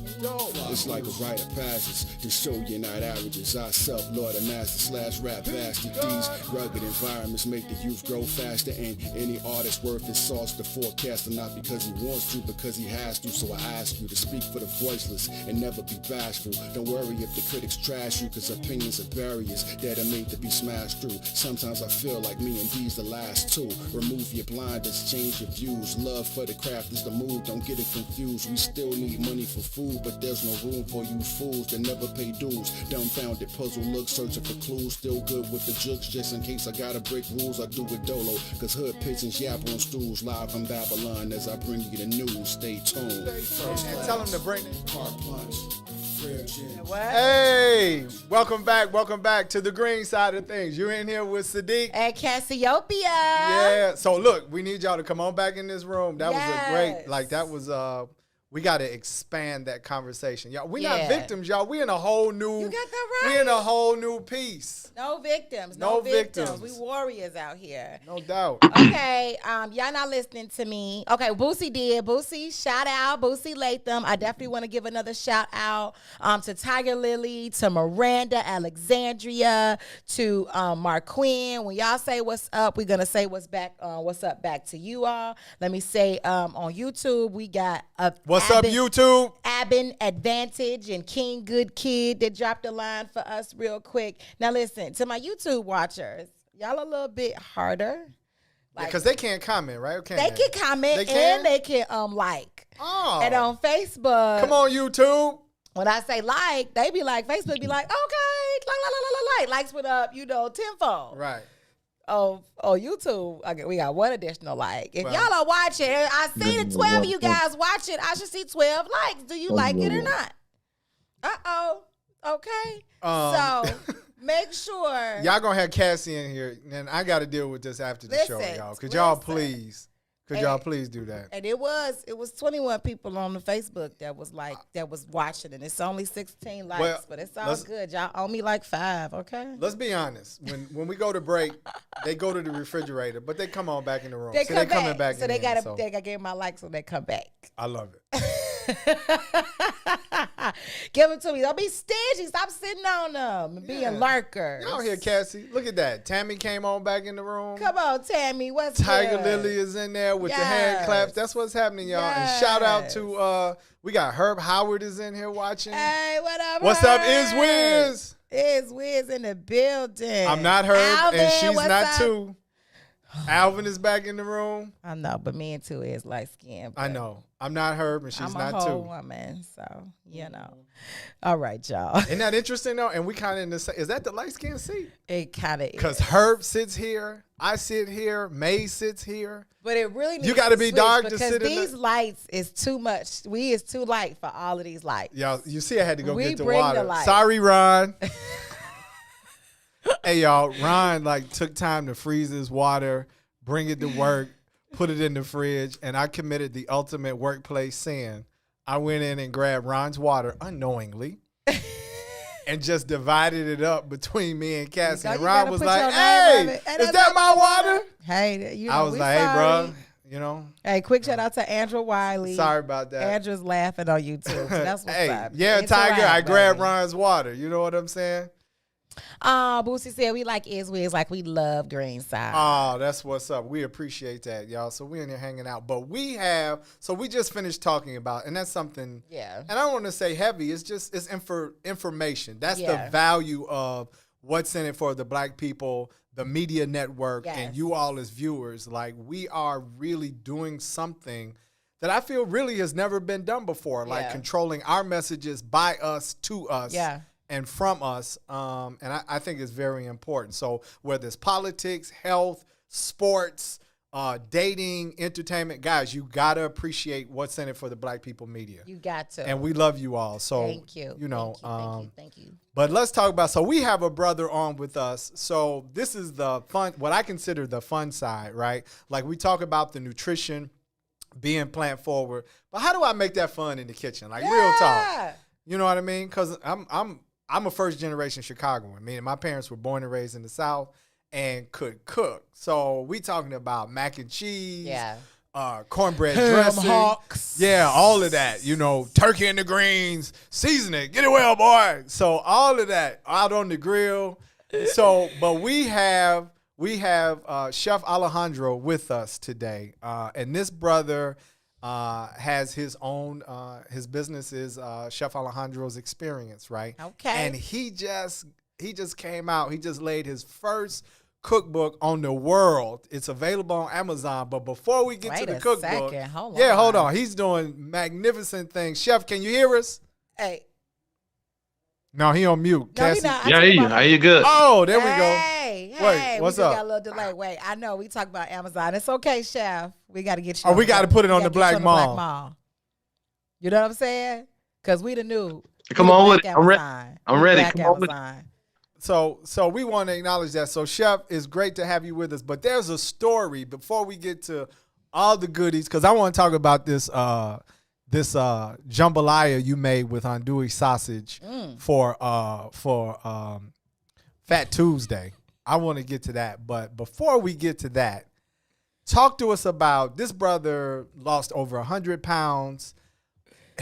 It's like a rite of passage to show you're not averages. I self-lord and master / rap bastard. These rugged environments make the youth grow faster, and any artist worth his sauce the forecaster, not because he wants to, because he has to. So I ask you to speak for the voiceless and never be bashful. Don't worry if the critics trash you, cause opinions are barriers that are made to be smashed through. Sometimes I feel like me and D's the last two. Remove your blinders, change your views. Love for the craft is the move, don't get it confused. We still need money for food, but there's no room for you fools that never pay dues. Dumbfounded puzzle look, searching for clues. Still good with the jokes, just in case I gotta break rules. I do it dolo, cause hood pigeons yap on stools. Live from Babylon as I bring you the news. Stay tuned. And tell them to bring it. Carte blanche, rare gems. Hey, welcome back to the green side of things. You're in here with Sadeek and Cassiopeia. Yeah. So look, we need y'all to come on back in this room. That was a great, we got to expand that conversation. Y'all, we're not victims, y'all. We in a whole new, you got that right. We in a whole new piece. No victims. No victims. We warriors out here. No doubt. Okay, y'all not listening to me. Okay, Boosie did. Boosie, shout out. Boosie Latham. I definitely want to give another shout out to Tiger Lily, to Miranda Alexandria, to Marquin. When y'all say what's up, we're going to say what's up back to you all. Let me say on YouTube, we got What's up, YouTube? Abin Advantage and King Good Kid that dropped a line for us real quick. Now listen, to my YouTube watchers, y'all a little bit harder. Because they can't comment, right? They can comment and they can like. Oh. And on Facebook. Come on, YouTube. When I say like, they be like, Facebook be like, okay, like. Likes went up, tenfold. Right. Oh, YouTube, we got one additional like. If Well, y'all are watching, I see the 12 of you guys watching. I should see 12 likes. Do you like it or not? Okay. So make sure. Y'all gonna have Cassie in here, and I got to deal with this after the show, y'all. Could y'all please do that? And it was 21 people on the Facebook that was watching, and it's only 16 likes, but it's all good. Y'all owe me like 5, okay? Let's be honest. When we go to break, they go to the refrigerator, but they come on back in the room. They coming back. So they gotta give my likes when they come back. I love it. Give them to me. Don't be stingy. Stop sitting on them and being lurkers. Y'all hear Cassie? Look at that. Tammy came on back in the room. Come on, Tammy. What's Tiger good? Lily is in there with the hand claps. That's what's happening, y'all. And shout out to we got Herb Howard is in here watching. Hey, what up? What's Herb? up, Is Wiz? Is Wiz in the building? I'm not Herb, Alvin, and she's not up? too. Alvin is back in the room. I know, but me and two is light skinned. I know. I'm not Herb, and she's I'm not a whole too. woman, so All right, y'all. Isn't that interesting though? And we kind of in the same. Is that the light skin seat? It kind of is. Because Herb sits here, I sit here, May sits here. But it really needs you got to be switch dark to because sit in these lights is too much. We is too light for all of these lights. Y'all, you see, I had to go We get the bring the water. light. Sorry, Ron. Hey, y'all, Ron took time to freeze his water, bring it to work, put it in the fridge, and I committed the ultimate workplace sin. I went in and grabbed Ron's water unknowingly and just divided it up between me and Cassie. And Ron was like, hey, is that my water? Hey, I was like, hey, bro, Hey, quick shout out to Andrew Wiley. Sorry about that. Andrew's laughing on YouTube. So that's what's up. Yeah, It's Tiger, alright, I grabbed baby. Ron's water. You know what I'm saying? Boosie said we like Wiz like we love Greenside. Oh, that's what's up. We appreciate that, y'all. So we in here hanging out. But we just finished talking about, and that's something, and I don't want to say heavy. It's information. That's the value of what's in it for the black people, the media network, and you all as viewers. Like, we are really doing something that I feel really has never been done before, like controlling our messages by us, to us. Yeah. And from us, and I think it's very important. So whether it's politics, health, sports, dating, entertainment, guys, you got to appreciate what's in it for the black people media. You got to. And we love you all. So, thank you. Thank you. But let's talk about, so we have a brother on with us. So this is the fun, what I consider the fun side, right? Like, we talk about the nutrition, being plant forward. But how do I make that fun in the kitchen? Like, real talk. You know what I mean? Because I'm a first generation Chicagoan. Meaning my parents were born and raised in the South and could cook. So we talking about mac and cheese, cornbread dressing, hocks. All of that. Turkey and the greens, season it, get it well, boy. So all of that out on the grill. So, but we have Chef Alejandro with us today, and this brother has his own, his business is Chef Alejandro's Experience, right? Okay. And he just came out. He just laid his first cookbook on the world. It's available on Amazon. But before we get to the cookbook, hold on. He's doing magnificent things. Chef, can you hear us? Hey. No, he on mute. No, Cassie. he not. Yeah, I hear you good. Oh, there we go. Hey, Wait, what's we up? got a little delay. Wait, I know we talk about Amazon. It's okay, Chef. We got to get you. Oh, we got to put it on the Black Mall. You know what I'm saying? Because we the new. Come on with it. Amazon. I'm ready. Black Come on with it. Amazon. So we want to acknowledge that. So, Chef, it's great to have you with us. But there's a story before we get to all the goodies, because I want to talk about this jambalaya you made with andouille sausage for Fat Tuesday. I want to get to that. But before we get to that, talk to us about this brother lost over 100 pounds.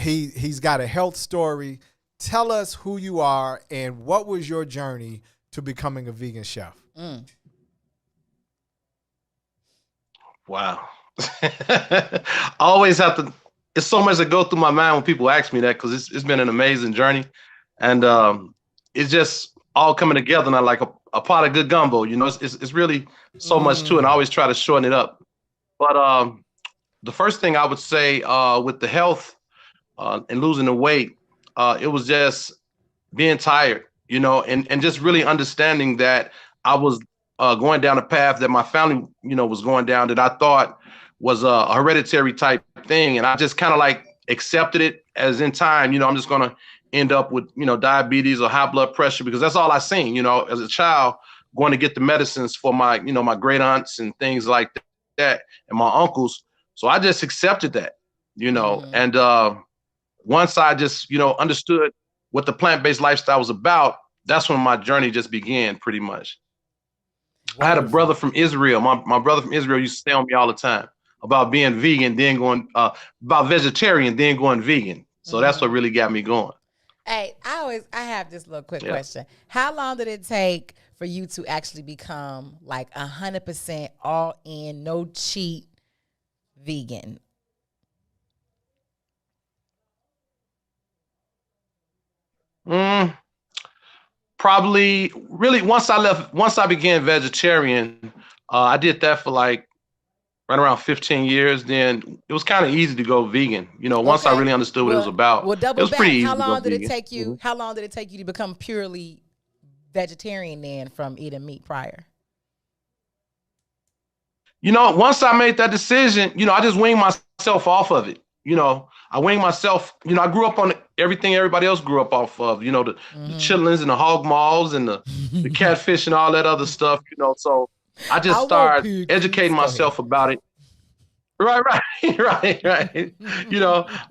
He's got a health story. Tell us who you are and what was your journey to becoming a vegan chef. Wow. I always have to, it's so much that go through my mind when people ask me that, because it's been an amazing journey. And it's just all coming together, and I like a pot of good gumbo. It's really so much to it, and I always try to shorten it up. But the first thing I would say with the health and losing the weight, it was just being tired, and just really understanding that I was going down a path that my family, was going down, that I thought was a hereditary type thing. And I just kind of like accepted it as in time, I'm just going to end up with, diabetes or high blood pressure, because that's all I seen, as a child, going to get the medicines for my, my great aunts and things like that and my uncles. So I just accepted that, and once I just, understood what the plant-based lifestyle was about, that's when my journey just began pretty much. Wonderful. I had a brother from Israel. My brother from Israel used to stay on me all the time about being vegan, then going, about vegetarian, then going vegan. So that's what really got me going. Hey, I have this little quick question. How long did it take for you to actually become like 100% all in, no cheat vegan? Probably really once I began vegetarian, I did that for like right around 15 years. Then it was kind of easy to go vegan. Once I really understood what it was about. Well, double it was back. pretty easy How long to go did vegan. it take you? How long did it take you to become purely vegetarian then from eating meat prior? Once I made that decision, I just weaned myself off of it. I weaned myself, I grew up on everything everybody else grew up off of, the chitlins and the hog maws and the catfish and all that other stuff, so I just started educating myself about it. Right.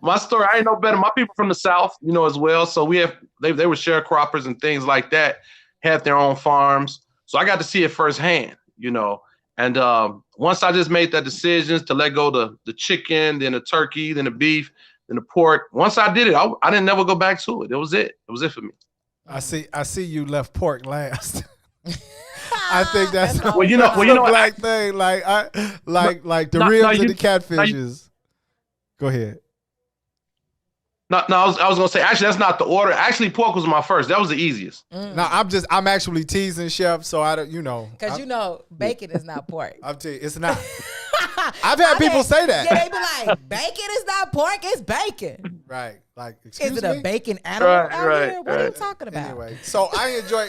My story, I ain't no better. My people from the South, as well. So they were sharecroppers and things like that, had their own farms. So I got to see it firsthand, And once I just made that decision to let go the chicken, then the turkey, then the beef, then the pork. Once I did it, I didn't never go back to it. It was it. It was it for me. I see you left pork last. I think that's a black thing. Like the ribs and the catfishes. Go ahead. No, I was gonna say actually that's not the order. Actually, pork was my first. That was the easiest. No, I'm actually teasing, Chef. So I don't, because bacon is not pork. I'm telling you, it's not. I've had people say that. Yeah, they be like, bacon is not pork, it's bacon. Right. Like, excuse me? Is it a bacon animal out here? What are you talking about? Anyway, so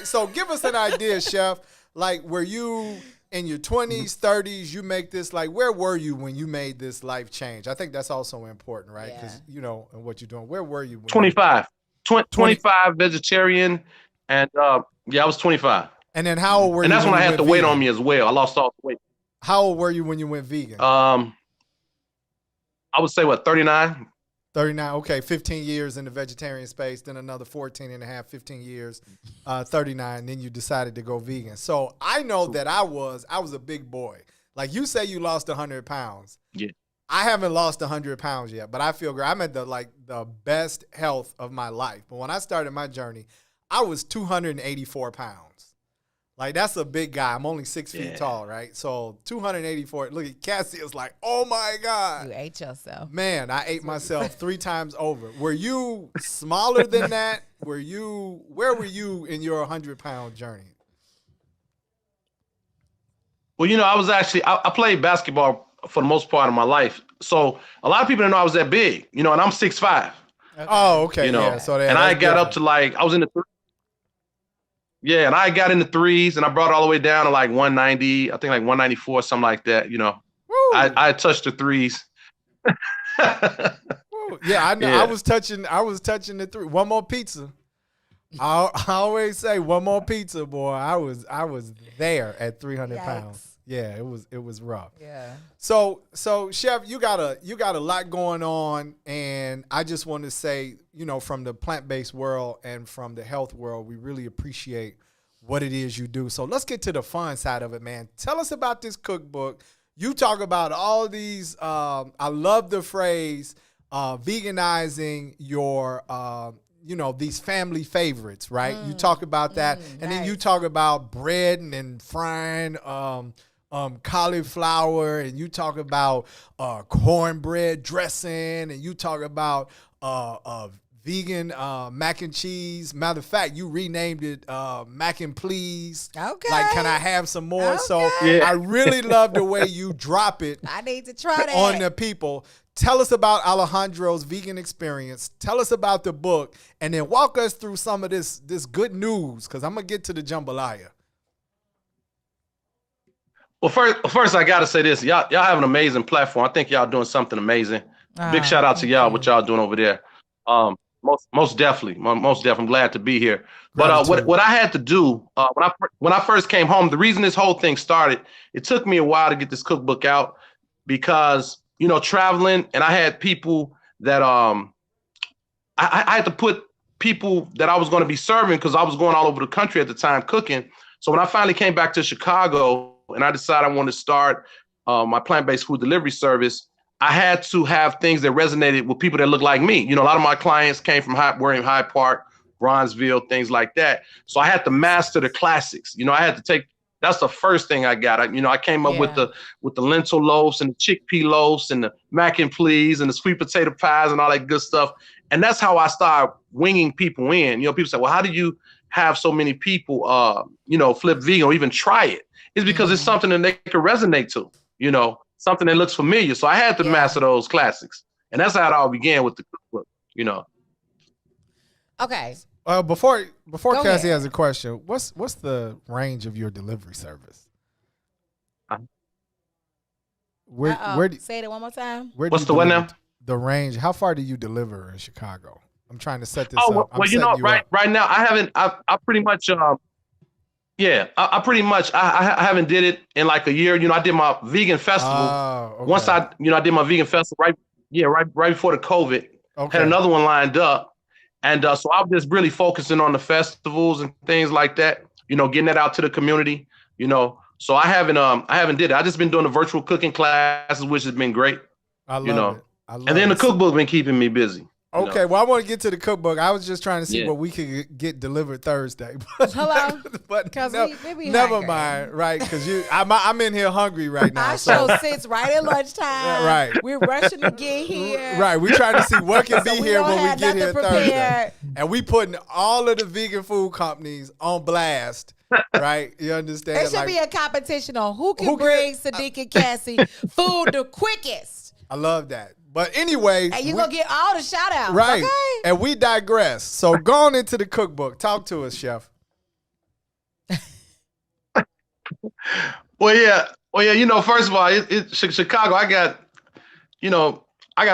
so give us an idea, Chef. Like, were you in your 20s, 30s, you make this, like, where were you when you made this life change? I think that's also important, right? Because, and what you're doing. Where were you? 25. 25 vegetarian. And, I was 25. And then how old were you? And that's when I had the weight on me as well. I lost all the weight. How old were you when you went vegan? I would say, 39? 39, okay, 15 years in the vegetarian space, then another 14 and a half, 15 years, 39, then you decided to go vegan. So I know that I was a big boy. Like you say you lost 100 pounds. Yeah. I haven't lost 100 pounds yet, but I feel great. I'm at the best health of my life. But when I started my journey, I was 284 pounds. Like, that's a big guy. I'm only 6 feet tall, right? So 284. Look at Cassie. Is like, oh my God. You ate yourself. Man, I ate myself 3 times over. Were you smaller than that? Where were you in your 100-pound journey? Well, I was actually, I played basketball for the most part of my life. So a lot of people didn't know I was that big, and I'm 6'5". Okay. Oh, okay. Yeah. So and I got up to I was in the and I got in the threes, and I brought it all the way down to like 190, I think like 194, something like that. I touched the threes. Yeah, I know. Yeah. I was touching the three. One more pizza. I always say one more pizza, boy. I was there at 300 pounds. Yeah, it was rough. Yeah. So Chef, you got a lot going on, and I just want to say, from the plant-based world and from the health world, we really appreciate what it is you do. So let's get to the fun side of it, man. Tell us about this cookbook. You talk about all these. I love the phrase veganizing your. These family favorites, right? You talk about that, and then you talk about bread and frying cauliflower, and you talk about cornbread dressing, and you talk about vegan mac and cheese. Matter of fact, you renamed it mac and please. Okay. Like, can I have some more? Okay. So I really love the way you drop it. I need to try that on the people. Tell us about Alejandro's vegan experience. Tell us about the book, and then walk us through some of this good news, because I'm gonna get to the jambalaya. Well, first I gotta say this: y'all have an amazing platform. I think y'all doing something amazing. Big shout out to y'all, what y'all doing over there. Most definitely. I'm glad to be here. But what I had to do when I first came home, the reason this whole thing started, it took me a while to get this cookbook out because, you know, traveling, and I had people that I had to put people that I was going to be serving because I was going all over the country at the time cooking. So when I finally came back to Chicago and I decided I wanted to start my plant-based food delivery service, I had to have things that resonated with people that look like me. You know, a lot of my clients came from Hyde Park, Bronzeville, things like that. So I had to master the classics. You know, I had to take, that's the first thing I got. I came up with the lentil loaves and the chickpea loaves and the mac and please and the sweet potato pies and all that good stuff. And that's how I started winging people in. You know, people say, well, how do you have so many people, flip vegan or even try it? It's because it's something that they can resonate to, you know, something that looks familiar. So I had to master those classics. And that's how it all began with the cookbook, you know. Okay. Before Go Cassie ahead. has a question, what's the range of your delivery service? Where do, say it one more time. where do What's you the what deliver now? The range. How far do you deliver in Chicago? I'm trying to set this Oh, up. well, you know, right now I pretty much I haven't did it in like a year. You know, I did my vegan festival. Okay. Once I did my vegan festival right before the COVID. Okay. Had another one lined up. And so I'm just really focusing on the festivals and things like that, you know, getting that out to the community, you know. So I haven't did it. I just been doing the virtual cooking classes, which has been great. I love it. And then the cookbook been keeping me busy. Okay, well, I want to get to the cookbook. I was just trying to see what we could get delivered Thursday. Hello, but we never hungry. mind, right? Because I'm in here hungry right now. Our so. show sits right at lunchtime. Right. We're rushing to get here. Right, we trying to see what can So be we here don't when we have get here nothing Thursday. prepared. And we putting all of the vegan food companies on blast, right? You understand? There should be a competition on who can bring Sadeek and Cassie food the quickest. I love that. But anyway. And you're going to get all the shout outs. Right. Okay? And we digress. So go on into the cookbook. Talk to us, Chef. Well, yeah. You know, first of all, Chicago, I got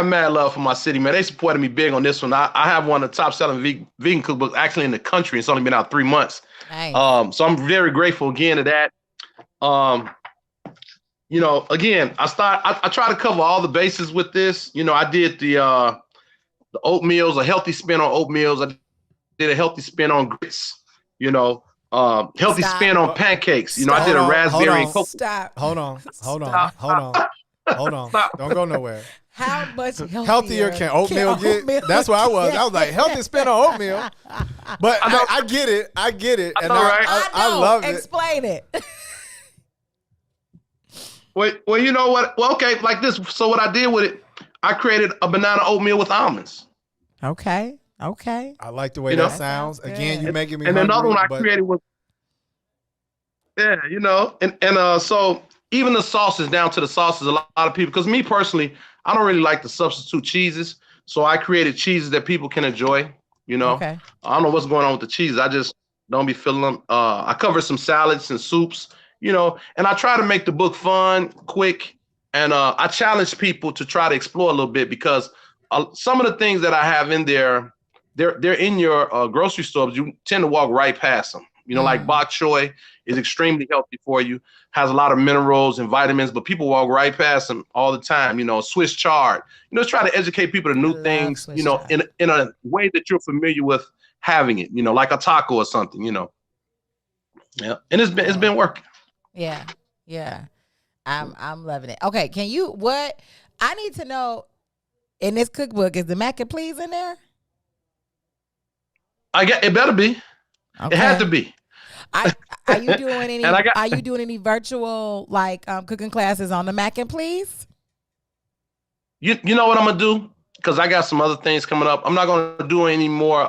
mad love for my city, man. They supported me big on this one. I have one of the top selling vegan cookbooks actually in the country. It's only been out 3 months. Nice. So I'm very grateful again to that. You know, again, I try to cover all the bases with this. You know, I did the oatmeals, a healthy spin on oatmeals. I did a healthy spin on grits, you know, healthy spin on pancakes. You know, I did a raspberry and coconut. Stop. Hold on. Don't go nowhere. How much healthier can oatmeal get? That's what I was. I was like, healthy spin on oatmeal. But I get it. And I love it. Explain it. Well, you know what? Well, okay, like this. So what I did with it, I created a banana oatmeal with almonds. Okay. I like the way that sounds. Again, you making me and hungry. Another one I created was, you know, and so even the sauces, down to the sauces, a lot of people, because me personally, I don't really like to substitute cheeses. So I created cheeses that people can enjoy, you know. Okay. I don't know what's going on with the cheese. I just don't be feeling them. I cover some salads and soups, you know, and I try to make the book fun, quick, and I challenge people to try to explore a little bit because some of the things that I have in there, they're in your grocery stores. You tend to walk right past them. You know, like bok choy is extremely healthy for you, has a lot of minerals and vitamins, but people walk right past them all the time. You know, Swiss chard. You know, try to educate people to new things, you know, in a way that you're familiar with having it, you know, like a taco or something, you know. Yeah. And it's been working. Yeah. I'm loving it. Okay, what I need to know in this cookbook, is the mac and please in there? It better be. Okay. It had to be. Are you doing any are you doing any virtual like cooking classes on the mac and please? You know what I'm gonna do? because I got some other things coming up. I'm not going to do any more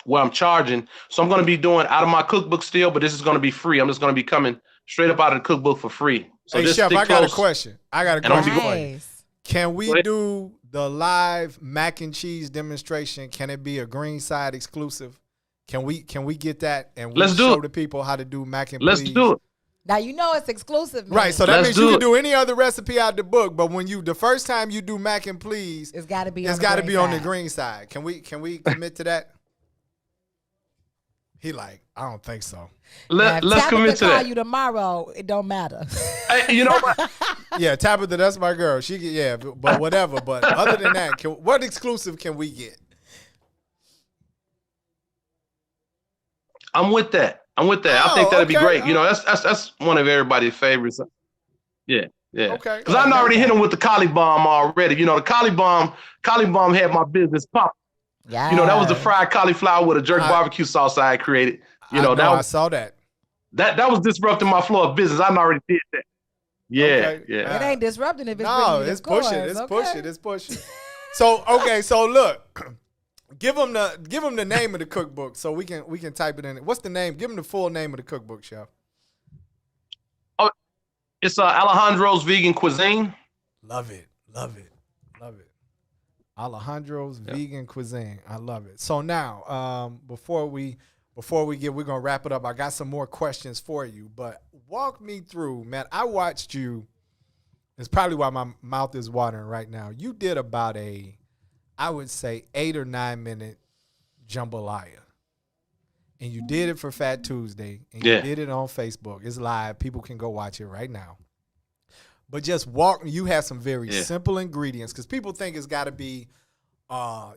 where I'm charging. So I'm going to be doing out of my cookbook still, but this is going to be free. I'm just going to be coming straight up out of the cookbook for free. So hey, just Chef, stick I got a close. question. Nice. Can we do the live mac and cheese demonstration? Can it be a green side exclusive? Can we get that and we show the people how to do mac and please? Let's do it. Now you know it's exclusive, man. Right, so that means you can do any other recipe out the book, but when the first time you do mac and please, it's got to be on the green side. Can we commit to that? He like, I don't think so. Let's commit to that. Call you tomorrow, it don't matter. Hey, you know what? Yeah, Tabitha, that's my girl. But whatever. But other than that, what exclusive can we get? I'm with that. I think that'd be great. You know, that's one of everybody's favorites. Yeah. Okay. Because I already hit him with the Collie Bomb already. You know, the Collie Bomb had my business pop. Yeah. You know, that was the fried cauliflower with a jerk barbecue sauce I had created. You know, I saw that. That was disrupting my flow of business. I already did that. Yeah, okay. yeah. It ain't disrupting if it's it's pushing. So look. Give them the name of the cookbook so we can type it in. What's the name? Give them the full name of the cookbook, Chef. Oh, it's Alejandro's Vegan Cuisine. Love it. Alejandro's Vegan Cuisine. I love it. So now, before we're gonna wrap it up. I got some more questions for you, but walk me through, man. I watched you. It's probably why my mouth is watering right now. You did about I would say 8 or 9 minute jambalaya. And you did it for Fat Tuesday. And you did it on Facebook. It's live. People can go watch it right now. But just you have some very simple ingredients because people think it's got to be, all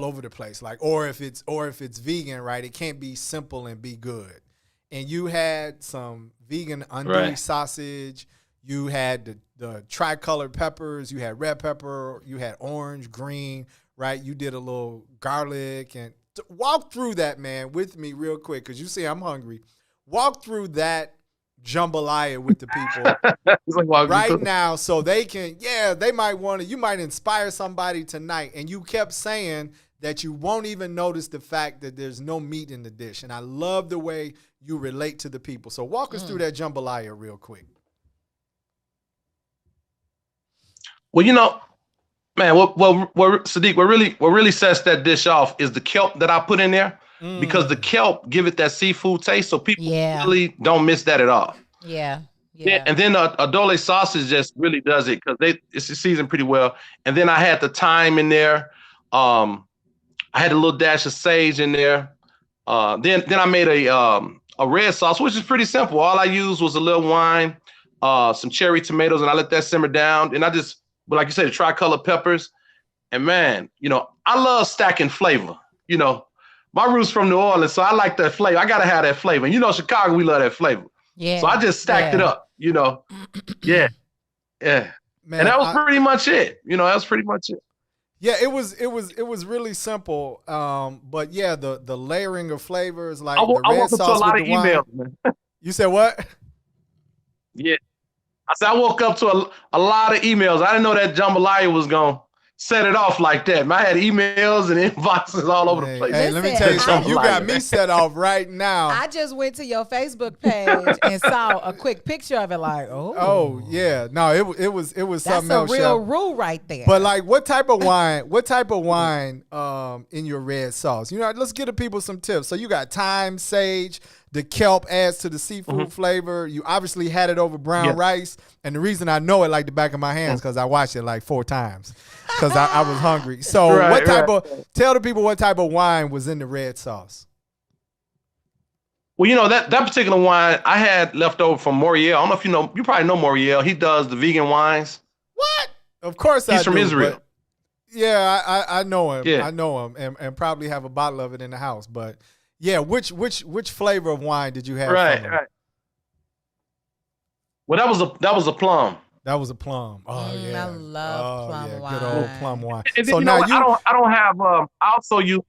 over the place. Like, or if it's vegan, right, it can't be simple and be good. And you had some vegan andouille sausage. You had the tricolored peppers. You had red pepper. You had orange, green, right? You did a little garlic. And walk through that, man, with me real quick because you see I'm hungry. Walk through that jambalaya with the people right now so they can, they might want to, you might inspire somebody tonight. And you kept saying that you won't even notice the fact that there's no meat in the dish. And I love the way you relate to the people. So walk us through that jambalaya real quick. Well, you know, man, what Sadeek, what really sets that dish off is the kelp that I put in there because the kelp give it that seafood taste. So people really don't miss that at all. Yeah. And then a dole sausage just really does it because it's seasoned pretty well. And then I had the thyme in there. I had a little dash of sage in there. Then I made a red sauce, which is pretty simple. All I used was a little wine, some cherry tomatoes, and I let that simmer down. And but like you said, the tricolor peppers. And man, you know, I love stacking flavor. You know, my roots from New Orleans, so I like that flavor. I got to have that flavor. And you know, Chicago, we love that flavor. Yeah. So I just stacked it up, you know. Yeah. Man, and that was pretty much it. You know, that was pretty much it. Yeah, it was really simple. But yeah, the layering of flavors, like the red sauce with the wine. Emails, man. You said what? Yeah. I said I woke up to a lot of emails. I didn't know that jambalaya was going to set it off like that. I had emails and inboxes all over the place. Hey, let me tell you something. You got me set off right now. I just went to your Facebook page and saw a quick picture of it like, oh yeah. No, it was something else. That's a real rule right there. But like what type of wine in your red sauce? You know, let's give the people some tips. So you got thyme, sage, the kelp adds to the seafood flavor. You obviously had it over brown rice. And the reason I know it like the back of my hands because I watched it like 4 times because I was hungry. So tell the people what type of wine was in the red sauce. Well, you know, that particular wine I had left over from Moriel. I don't know if you know, you probably know Moriel. He does the vegan wines. What? Of course He's from Israel. Yeah, I know him. Yeah. I know him and probably have a bottle of it in the house. But yeah, which flavor of wine did you have? Right. Well, that was a plum. That was a plum. Oh yeah, I love plum wine. Good old plum wine. And so then, now I don't have. I also use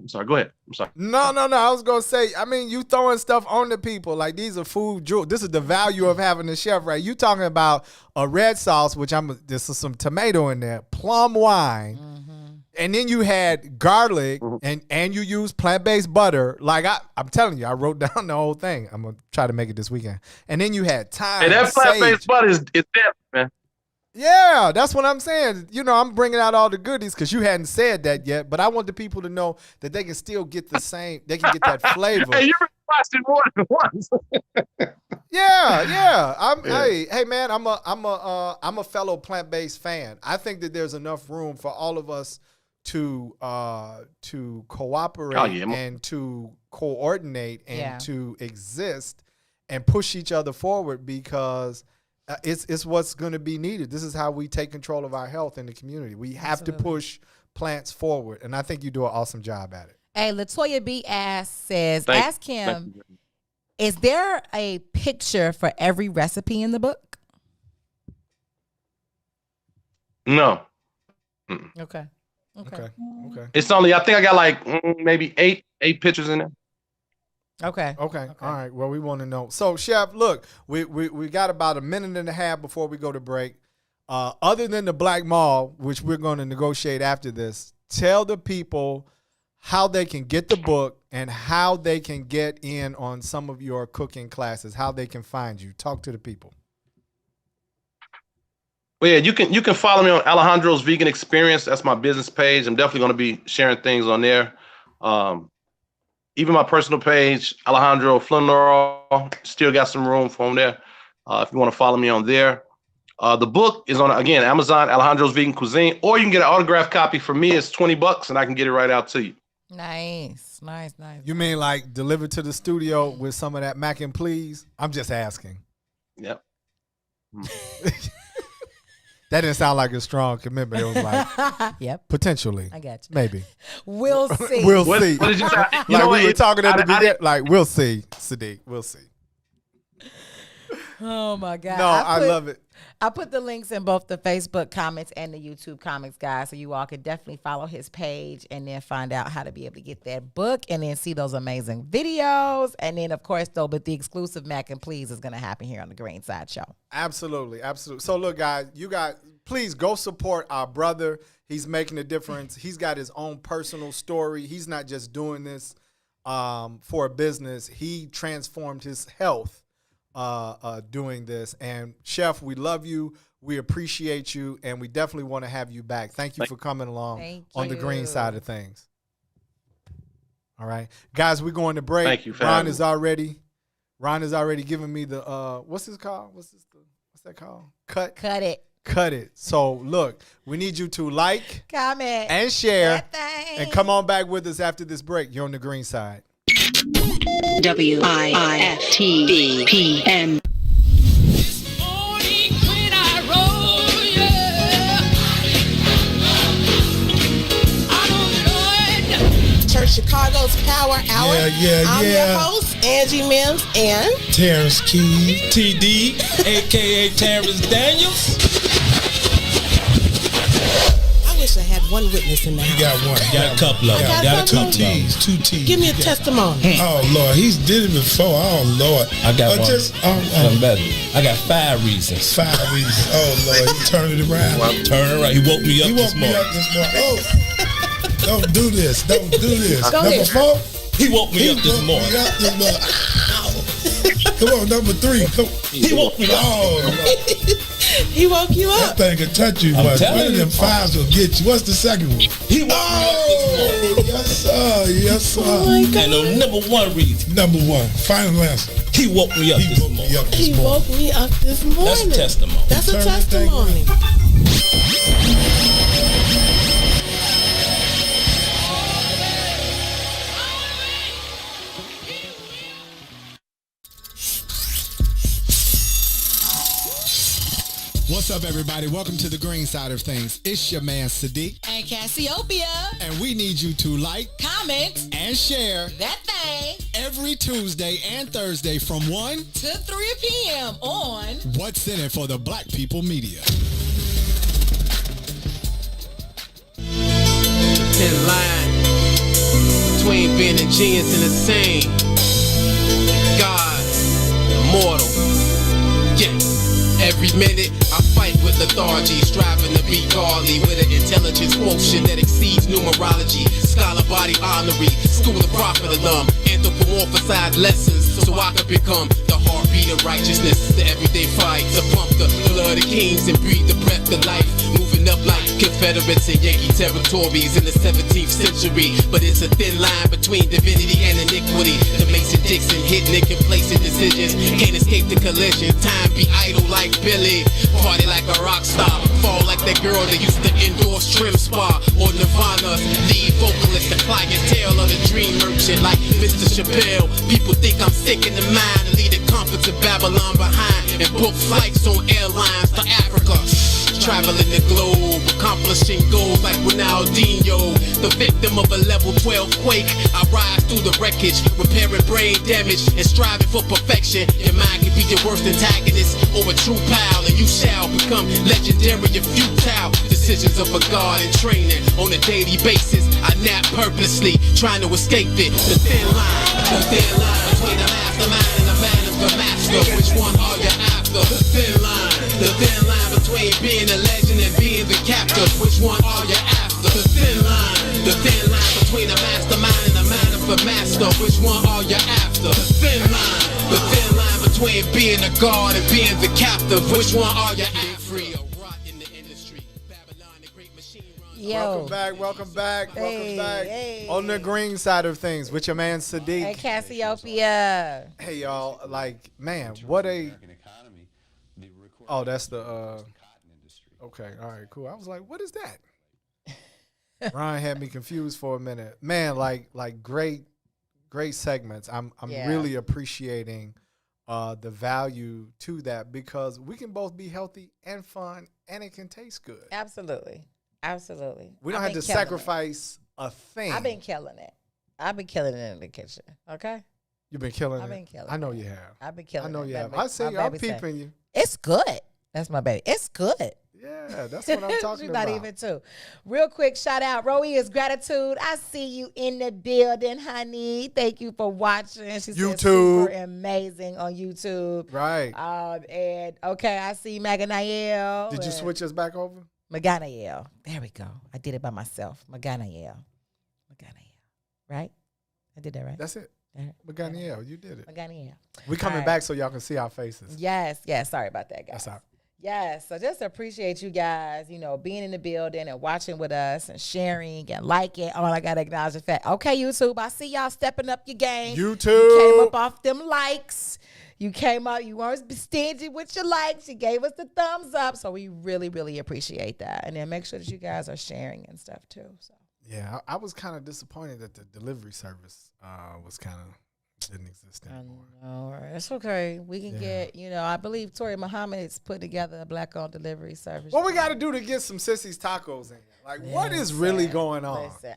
I'm sorry. Go ahead. I'm sorry. No. I was gonna say, I mean, you throwing stuff on the people like these are food jewels. This is the value of having a chef, right? You talking about a red sauce, which this is some tomato in there, plum wine, and then you had garlic, and you use plant-based butter. Like I'm telling you, I wrote down the whole thing. I'm gonna try to make it this weekend. And then you had thyme. And that plant-based butter is dead, man. Yeah, that's what I'm saying. You know, I'm bringing out all the goodies because you hadn't said that yet, but I want the people to know that they can still get the same. They can get that flavor. Hey, you watched it more than once. Yeah. Hey, man. I'm a fellow plant-based fan. I think that there's enough room for all of us to cooperate and to coordinate and to exist and push each other forward because. It's what's going to be needed. This is how we take control of our health in the community. We have to push plants forward, and I think you do an awesome job at it. Hey, Latoya B. says, ask him, is there a picture for every recipe in the book? No. Okay. It's only, I think I got like maybe eight pictures in there. Okay. All right. Well, we want to know. So, Chef, look, we got about a minute and a half before we go to break. Other than the Black Mall, which we're going to negotiate after this, tell the people how they can get the book and how they can get in on some of your cooking classes, how they can find you. Talk to the people. Well, yeah, you can follow me on Alejandro's Vegan Experience. That's my business page. I'm definitely going to be sharing things on there. Even my personal page, Alejandro Flinor, still got some room for him there. If you want to follow me on there. The book is on, again, Amazon, Alejandro's Vegan Cuisine, or you can get an autographed copy from me. It's $20 and I can get it right out to you. Nice. You mean like delivered to the studio with some of that mac and please? I'm just asking. Yep. That didn't sound like a strong commitment. It was like, yep, potentially. I got you. Maybe. We'll see. We'll see. What did you say? Like we were talking at the beginning. Like, we'll see, Sadeek. We'll see. Oh my God. No, I love it. I put the links in both the Facebook comments and the YouTube comments, guys, so you all can definitely follow his page and then find out how to be able to get that book and then see those amazing videos. And then, of course, though, but the exclusive Mac and Please is going to happen here on the Green Side Show. Absolutely. So, look, guys, please go support our brother. He's making a difference. He's got his own personal story. He's not just doing this for a business. He transformed his health doing this. And Chef, we love you, we appreciate you, and we definitely want to have you back. Thank you for coming along on the green side of things. All right, guys, we're going to break. Thank you. Ron is already giving me the what's that called? Cut it. So look, we need you to like, comment, and share, and come on back with us after this break. You're on the green side. WIFTBPM. Church Chicago's Power Hour. Yeah. I'm your host, Angie Mims, and Terrence Keys. TD, a.k.a. Terrence Daniels. I wish I had one witness in the house. You got one. Got a couple of them. Got two T's. Give me a testimony. Oh, Lord. He's did it before. Oh, Lord. I got one. One better. I got 5 reasons. 5 reasons. Oh, Lord. You turn it around. Turn it around. He woke me up this morning. Oh, don't do this. Don't do this. Number 4? He woke me up this morning. Come on, number 3. Come. He woke me up. Oh, He woke you up. that thing can touch you. One of them 5s will get you. What's the second one? He woke me up this morning. Yes, sir. Yes, sir. Oh my God. And the number 1 reason. Number 1. Final answer. He woke me up this morning. He woke me up this morning. That's a testimony. That's a testimony. What's up, everybody? Welcome to the green side of things. It's your man, Sadeek. And Cassiopeia. And we need you to like, comment, and share that thing every Tuesday and Thursday from 1 to 3 p.m. on What's in It for the Black People Media. In line being ingenious and insane. God, immortal. Yeah. Every minute I fight with lethargy, striving to be godly with an intelligence quotient that exceeds numerology. Scholar body honorary, school of prophet alum, anthropomorphized lessons so I could become the heartbeat of righteousness. The everyday fight to pump the blood of kings and breathe the breath of life. Moving up like Confederates and Yankee territories in the 17th century. But it's a thin line between divinity and iniquity. The Mason-Dixon hitting and complacent decisions can't escape the collision. Time be idle like Billy, party like a rock star, fall like that girl that used to endorse Trim Spa or Nirvana's lead vocalist, the clientele of the dream merchant like Mr. Chappelle. People think I'm sick in the mind and leave the comforts of Babylon behind and book flights on airlines to Africa. Traveling the globe, accomplishing goals like Ronaldinho. The victim of a level 12 quake, I rise through the wreckage, repairing brain damage and striving for perfection. Your mind can be your worst antagonist or a true pal, and you shall become legendary and futile. Decisions of a god in training on a daily basis. I nap purposely, trying to escape it. The thin line between the mastermind and the man of the master. Which one are you after? The thin line between being a legend and being the captor. Which one are you after? The thin line between the mastermind and the man of the master. Which one are you after? The thin line between being a god and being the captive. Which one are you after? Free or rot in the industry. Babylon, the great machine run. Yo. Welcome back. Hey. On the green side of things with your man Sadeek. Hey, Cassiopeia. Hey, y'all. Like, man, what a... Oh, that's the... Okay, all right, cool. I was like, what is that? Ryan had me confused for a minute. Man, like great segments. I'm really appreciating the value to that because we can both be healthy and fun and it can taste good. Absolutely. We don't have to sacrifice a thing. I've been killing it. I've been killing it in the kitchen. Okay? You've been killing it? I've been killing it. I know you have. I've been killing it. I know you have. My I see. I'm peeping you. It's good. That's my baby. It's good. Yeah, that's what I'm talking She's about. not even two. Real quick, shout out. Rowie is gratitude. I see you in the building, honey. Thank you for watching. She YouTube. said super amazing on YouTube. Right. And okay, I see Maganael. Did you switch us back over? Maganael. There we go. I did it by myself. Maganael. Right? I did that right. That's it. Maganael, you did it. Maganael. We coming back so y'all can see our faces. Yes. Sorry about that, guys. That's all. Yes, so just appreciate you guys, being in the building and watching with us and sharing and liking. Oh, I got to acknowledge the fact. Okay, YouTube, I see y'all stepping up your game. YouTube. You came up off them likes. You came up. You weren't stingy with your likes. You gave us the thumbs up. So we really, really appreciate that. And then make sure that you guys are sharing and stuff too. So yeah, I was kind of disappointed that the delivery service didn't exist anymore. No, it's okay. We can get, I believe Tori Muhammad's put together a black-owned delivery service. What we got to do to get some Sissy's tacos in? Like, what is really going on? Listen,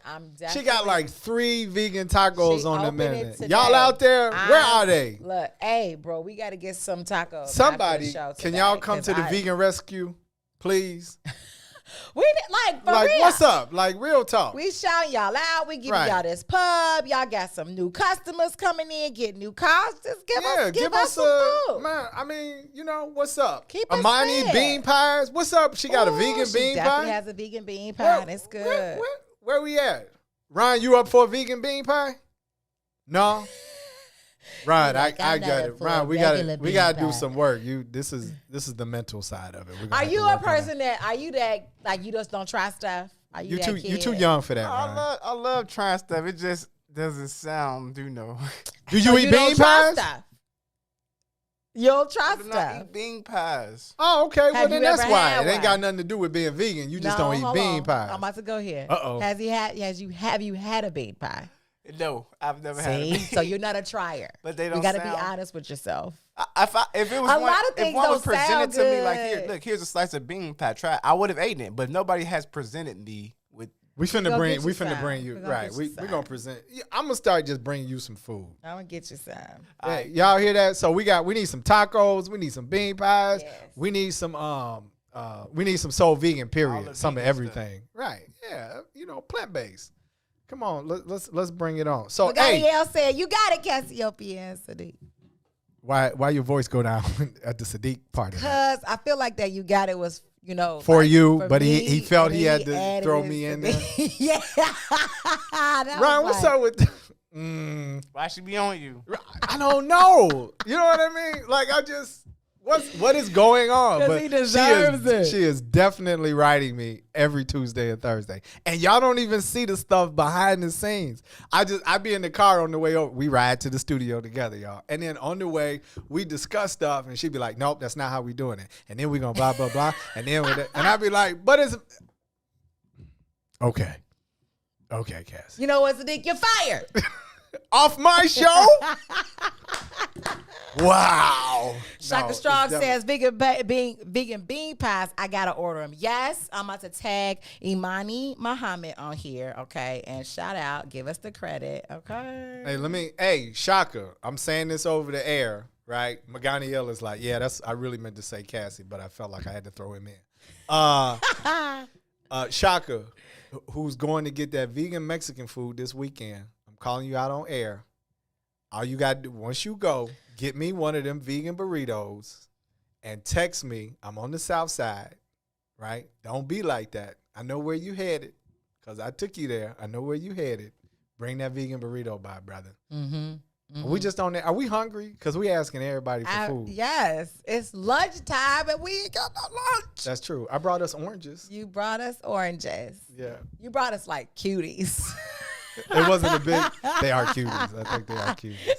she got like 3 vegan tacos on the menu. Y'all out there, where are they? Look, hey, bro, we got to get some tacos. Somebody, can y'all come to the vegan rescue, please? We did, for real. What's up? Like, real talk. We shout y'all out. We giving y'all this pub. Y'all got some new customers coming in, get new cars. Just give us some food. Man, I mean, what's up? Keep us Amani fed. Bean Pies. What's up? She got a vegan bean She pie? definitely has a vegan bean pie, and it's good. Where we at? Ryan, you up for a vegan bean pie? No? Right, I got it. Ryan, we gotta do some work. This is the mental side of it. Are you a person that you just don't try stuff? Are you too young for that, Ryan. I love trying stuff. It just doesn't sound, Do you eat bean pies? You don't try stuff. I eat bean pies. Oh, okay. Well, then that's why. It ain't one? got nothing to do with being vegan. You just don't eat bean pies. I'm about to go here. Uh-oh. Have you had a bean pie? No, I've never had a bean. So you're not a trier. But they don't. You got to be honest with yourself. If it was a lot of things if one was don't presented sound to me good. like, here's a slice of bean pie. Try it. I would have eaten it, but nobody has presented me with. We finna bring you right. We're gonna present. I'm gonna start just bringing you some food. I'm gonna get you some. Hey, y'all hear that? So we need some tacos. We need some bean pies. Yes. We need some soul vegan. Period. Some of everything. Stuff. Right. Yeah. Plant based. Come on, let's bring it on. So, Gabrielle said, "You got it, Cassiopeia and Sadeek." Why your voice go down at the Sadiq part? Because I feel like that "you got it" was, for like, you, for but me, he felt and he had to added throw it me in to there. Yeah. Ryan, what's up with? Why she be on you? I don't know. You know what I mean? Like what is going on? 'Cause But he deserves it. She is definitely writing me every Tuesday and Thursday, and y'all don't even see the stuff behind the scenes. I be in the car on the way over. We ride to the studio together, y'all, and then on the way we discuss stuff, and she'd be like, "Nope, that's not how we doing it," and then we gonna blah blah blah, and then and I'd be like, "But it's okay, Cass. You know what, Sadeek? You're fired. Off my show." Wow. Shaka Strong says vegan bean pies. I gotta order them. Yes, I'm about to tag Imani Muhammad on here. Okay, and shout out, give us the credit. Okay. Hey, Shaka, I'm saying this over the air, right? Maganiel is like, yeah, I really meant to say Cassie, but I felt like I had to throw him in. Shaka, who's going to get that vegan Mexican food this weekend? I'm calling you out on air. All you got to do, once you go, get me one of them vegan burritos and text me. I'm on the south side, right? Don't be like that. I know where you headed because I took you there. I know where you headed. Bring that vegan burrito by, brother. We just on there. Are we hungry? Because we asking everybody for food. Yes. It's lunchtime and we ain't got no lunch. That's true. I brought us oranges. You brought us oranges. Yeah. You brought us like cuties. It wasn't a big. They are cuties. I think they are cuties.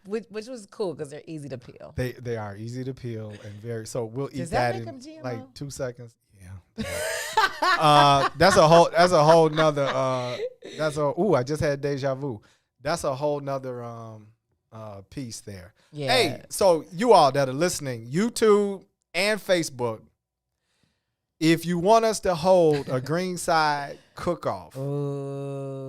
Which was cool because they're easy to peel. They are easy to peel and very. So we'll eat Does that that in make them GMO? like 2 seconds. Yeah. That's a whole nother. I just had deja vu. That's a whole nother piece there. Yeah. Hey, so you all that are listening, YouTube and Facebook, if you want us to hold a green side cook-off,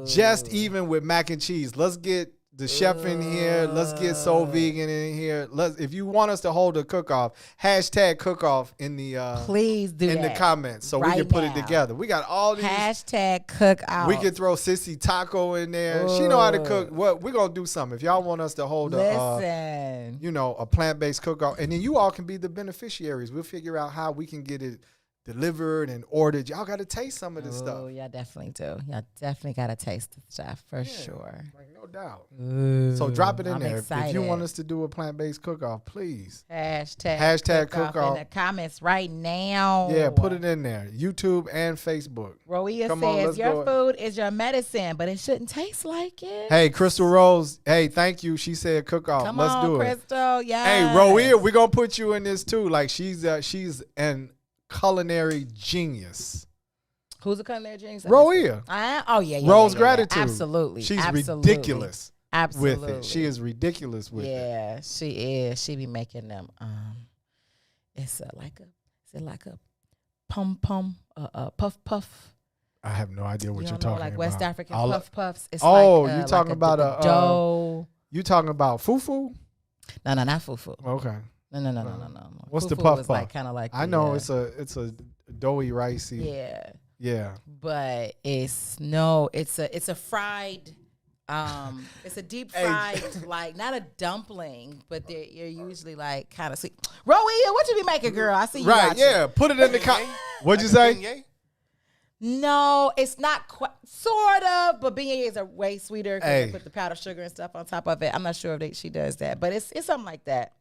just even with mac and cheese, let's get the chef in here. Let's get Soul Vegan in here. If you want us to hold a cook-off, hashtag cook-off in the please do in that the comments so right we can put now. it together. We got all these hashtag cook-off. We could throw Sissy Taco in there. She know how to cook. What we're gonna do something. If y'all want us to hold a plant-based cook-off, and then you all can be the beneficiaries. We'll figure out how we can get it delivered and ordered. Y'all got to taste some of this stuff. Oh, y'all definitely do. Y'all definitely got to taste the stuff for sure. Like, no doubt. Ooh, So drop it in I'm there. excited. If you want us to do a plant-based cook-off, please. Hashtag cook-off in the comments right now. Yeah, put it in there. YouTube and Facebook. Roia Come on, says, let's your go. food is your medicine, but it shouldn't taste like it. Hey, Crystal Rose. Hey, thank you. She said cook-off. Come Let's on, do it. Crystal. Yeah. Hey, Roia, we're going to put you in this too. Like, she's an culinary genius. Who's a culinary genius? Roia. Rose Gratitude. Absolutely. She's Absolutely. ridiculous with it. She is ridiculous with it. Yeah, she is. She be making them. It's like a puff puff. I have no idea what you're know, talking like about. West African puffs. It's you're talking like about a dough. You talking about fufu? No, not fufu. Okay. No. What's the Fufu puff is puff? like kind of like I know it's a doughy ricey. Yeah. But it's a fried. It's a deep fried, like not a dumpling, but you're usually like kind of sweet. Roia, what you be making, girl? I see you. Right, watching. yeah. Put it in the What'd you say? No, it's not quite, sort of, but beignets are way sweeter because Hey. they put the powdered sugar and stuff on top of it. I'm not sure if she does that, but it's something like that.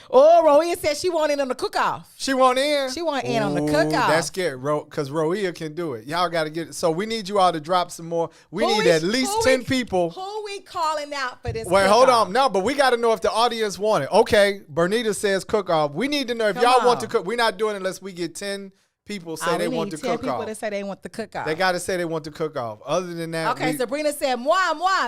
Oh, Roia said she want in on the cook-off. She want in? She want in on the Ooh, cook-off. That's scary, because Roia can do it. Y'all got to get it. So we need you all to drop some more. We need at least 10 people. Who we calling out for this Wait, cook-off? hold on. No, but we got to know if the audience want it. Okay, Bernita says cook-off. We need to know if Come y'all want on. to cook. We're not doing it unless we get 10 people say they want to We need 10 cook-off. people that say they want the cook-off. They got to say they want to cook-off. Other than that, Okay, Sabrina said, moi,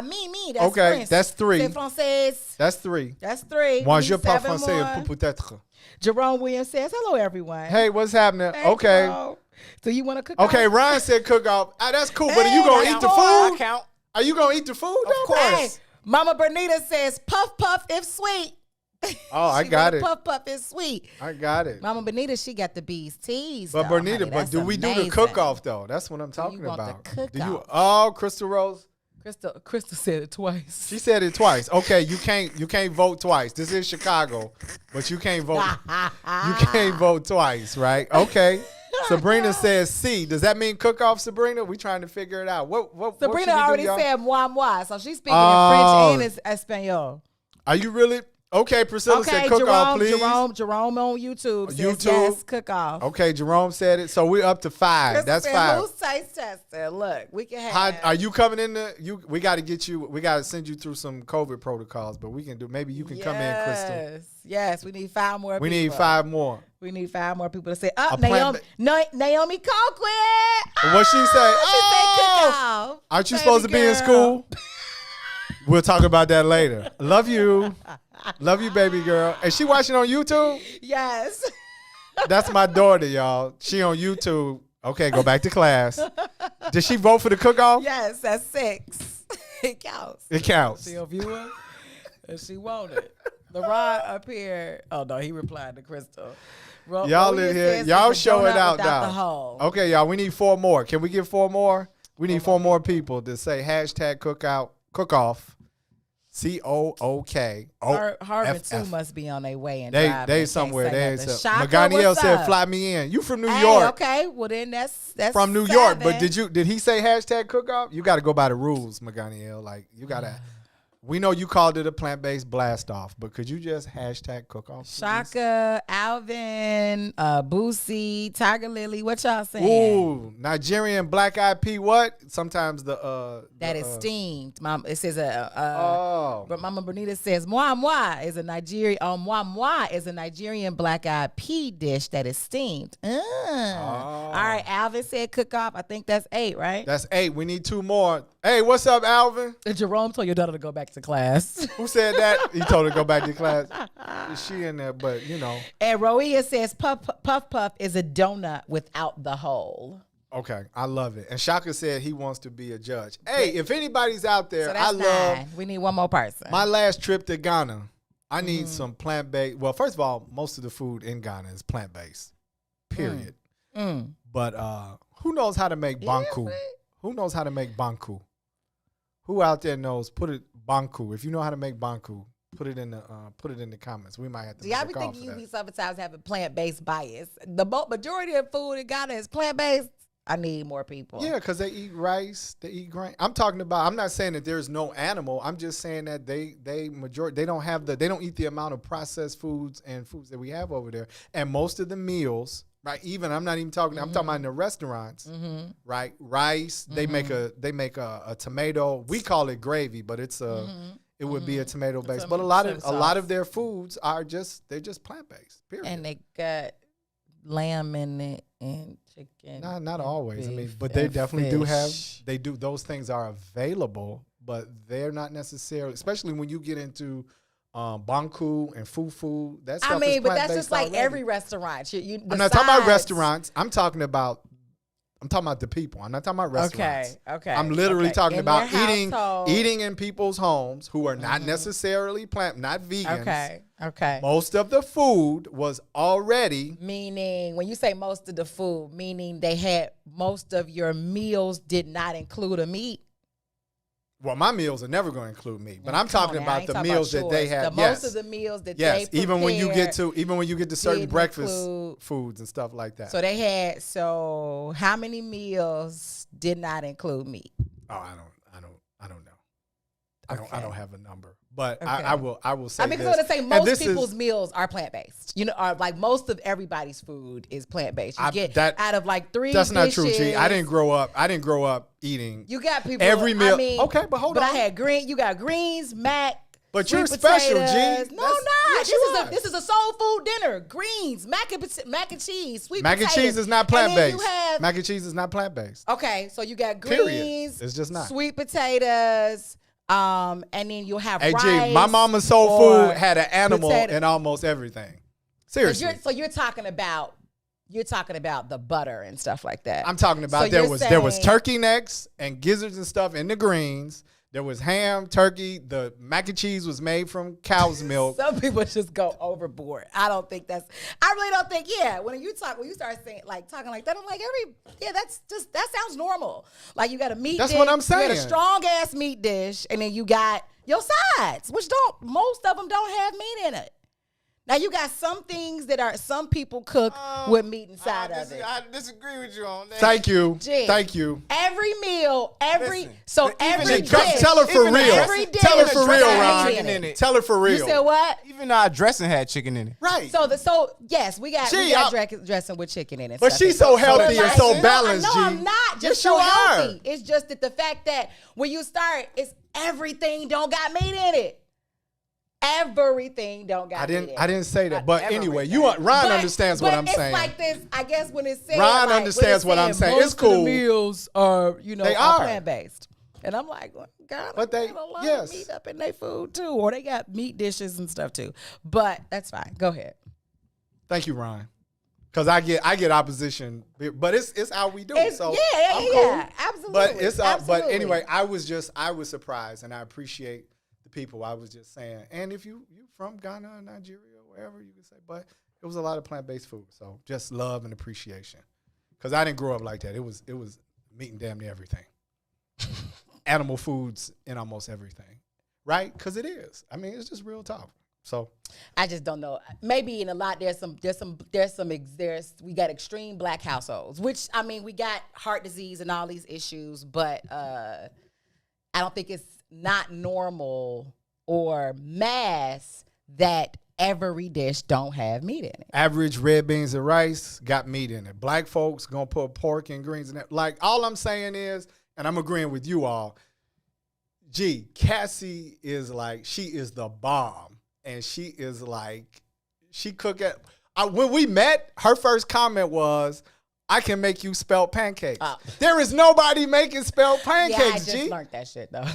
me. That's Okay, French. that's 3. C'est français. That's 3. That's 3. Moi, We je need parle 7 français, more. peut-être. Jerome Williams says, hello, everyone. Hey, what's happening? Hey, Okay. Jerome. So you want to cook Okay, off? Ryan said cook-off. That's cool, but are Hey, you going to that's eat the cool. food? I count. Are you going to eat the food? Of course. Hey, Mama Bernita says, puff, if sweet. Oh, I got it. Puff Puff is sweet. I got it. Mama Bonita, she got the bees teas. But though, Bonita, honey. but That's do we do amazing. the cook-off though? That's what I'm talking want the about. cook-off. Oh, Crystal Rose? Crystal said it twice. She said it twice. Okay, you can't vote twice. This is Chicago, but you can't vote. You can't vote twice, right? Okay. Sabrina says C. Does that mean cook-off, Sabrina? We trying to figure it out. What Sabrina should we already do, y'all? said moi, so she's speaking in French and Espanol. Are you really? Okay, Priscilla said cook-off, please. Jerome on YouTube says YouTube. yes, cook-off. Okay, Jerome said it. So we're up to 5. Crystal That's said, 5. Who's taste testing? Look, we can have. Are you coming in we got to get you. We got to send you through some COVID protocols, but we can do. Maybe you can come in, Crystal. Yes, we need 5 more. We people. need 5 more. We need 5 more people to say, Naomi Coquit. What she say? She said cook-off. Aren't you supposed to be in school? We'll talk about that later. Love you. Love you, baby girl. Is she watching on YouTube? Yes. That's my daughter, y'all. She on YouTube. Okay, go back to class. Did she vote for the cook-off? Yes, that's 6. It counts. It counts. She a viewer? And she wanted. The Rod up here. Oh, no, he replied to Crystal. Y'all in here. Y'all show it out now. Okay, y'all, we need 4 more. Can we get 4 more? We need 4 more people to say hashtag cook-off. COOK. Harvard too must be on their way and they somewhere there. Shaka, Maganiel said, "Fly me in." You from New Hey, York? Okay, well then that's from New 7. York. But did he say hashtag cook off? You got to go by the rules, Maganiel. Like you got to. We know you called it a plant-based blast off, but could you just hashtag cook off? Shaka, Alvin, Boosie, Tiger Lily. What y'all saying? Ooh, Nigerian black eyed pea. What? Sometimes that is steamed. Mom, it says but Mama Bonita says moi is a Nigerian. Moi is a Nigerian black eyed pea dish that is steamed. All right, Alvin said cook off. I think that's 8, right? That's 8. We need 2 more. Hey, what's up, Alvin? And Jerome told your daughter to go back to class. Who said that? He told her to go back to class. Is she in there? But you know. And Roia says Puff is a donut without the hole. Okay, I love it. And Shaka said he wants to be a judge. Hey, if anybody's out there, So that's 9. We need 1 more person. My last trip to Ghana, I need some plant-based. Well, first of all, most of the food in Ghana is plant-based. Period. But who knows how to make banku? Who knows how to make banku? Who out there knows? Put it banku. If you know how to make banku, put it in the comments. We might have to. I be thinking you be sometimes have a plant-based bias. The majority of food in Ghana is plant-based. I need more people. Yeah, because they eat rice, they eat grain. I'm not saying that there's no animal. I'm just saying that they don't eat the amount of processed foods and foods that we have over there. And most of the meals, right? I'm talking about in the restaurants, right? Rice. They make a tomato. We call it gravy, but it would be a tomato based. But a lot of their foods they're just plant based. Period. And they got lamb in it and chicken. Not always. I mean, but they definitely do. Those things are available, but they're not necessarily, especially when you get into banku and fufu. That's but that's just like every restaurant. I'm not talking about restaurants. I'm talking about the people. I'm not talking about restaurants. Okay. I'm literally talking In about their eating in people's homes who are not necessarily not vegans. Okay. Most of the food was already. Meaning, when you say most of the food, meaning they had most of your meals did not include a meat. Well, my meals are never going to include meat, but I'm talking about the meals that they have. Most of the meals that they prepared, even when you get to certain breakfast foods and stuff like that. So they had. So how many meals did not include meat? Oh, I don't know. I don't have a number, but I will say. I mean, because I say most people's meals are plant based. You know, are like most of everybody's food is plant based. You get out of like 3 That's dishes. not true, G. I didn't grow up eating. You got people every meal. I mean, okay, but hold on. But I had you got greens, mac. But you're special, potatoes. G. No, not. This is a soul food dinner. Greens, mac and cheese, sweet mac and potatoes. cheese is not plant based. Have, mac and cheese is not plant based. Okay, so you got greens. Period. It's just not. Sweet potatoes. And then you'll have rice. G, my mama's soul food had an animal in almost everything. Seriously. So you're talking about the butter and stuff like that. I'm talking about there was turkey necks and gizzards and stuff in the greens. There was ham, turkey. The mac and cheese was made from cow's milk. Some people just go overboard. I really don't think, when you start saying, like, talking like that, I'm like, that sounds normal. Like, you got a meat dish. That's what I'm saying. You got a strong-ass meat dish, and then you got your sides, which most of them don't have meat in it. Now, you got some things that some people cook with meat inside of it. I disagree with you on that. Thank you. Gee, Thank you. Every meal, every dish. Tell her for real. Every dish. Tell her for real, Chicken Ron. in it. Tell her for real. You said what? Even our dressing had chicken in it. Right. So yes, we got dressing with chicken in it. But she's so healthy and so balanced, No, G. I'm not just so healthy. It's just that the fact that when you start, it's everything don't got meat in it. Everything don't got meat in it. I didn't say that. Not But everything. anyway, Ron understands what I'm saying. It's like this, I guess, when it's saying Ron understands what I'm saying. It's cool. Most of the meals are, They are plant-based. And I'm like, well, God, but they got a lot of meat up in their food too, or they got meat dishes and stuff too. But that's fine. Go ahead. Thank you, Ron. Because I get opposition, but it's how we do it. So I'm cool. Absolutely. But it's absolutely. But anyway, I was surprised, and I appreciate the people. I was just saying, and if you from Ghana or Nigeria or wherever, you can say, but it was a lot of plant-based food. So just love and appreciation. Because I didn't grow up like that. It was meat and damn near everything. Animal foods in almost everything, right? Because it is. I mean, it's just real talk. So I just don't know. Maybe in a lot we got extreme black households, which I mean we got heart disease and all these issues, but I don't think it's not normal or mass that every dish don't have meat in it. Average red beans and rice got meat in it. Black folks gonna put pork and greens in it. Like all I'm saying is, and I'm agreeing with you all, G, Cassie is like, she is the bomb. And she is like, she cook at, when we met, her first comment was, I can make you spelt pancakes. There is nobody making spelt pancakes, I just G. learned that shit though.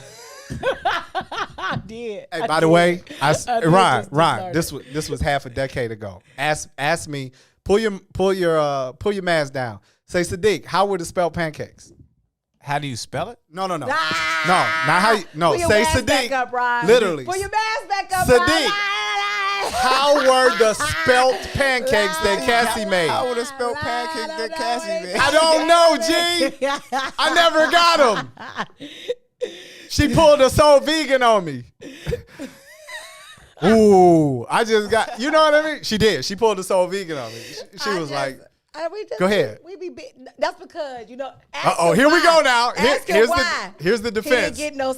I did. Hey, by the way, Ron, this was half a decade ago. Ask me, pull your mask down. Say, Sadeek, how were the spelt pancakes? How do you spell it? No. No, not how you, no. Pull your Say mask Sadeek. back up, Ron. Literally. Pull your mask back up, Sadeek. Ron. How were the spelt pancakes that Cassie made? How were the spelt pancakes that Cassie made? I don't know, G. I never got them. She pulled a soul vegan on me. Ooh, I just got, you know what I mean? She did. She pulled a soul vegan on me. She was like, go ahead. That's because, here we go now. Here's the he defense. didn't get no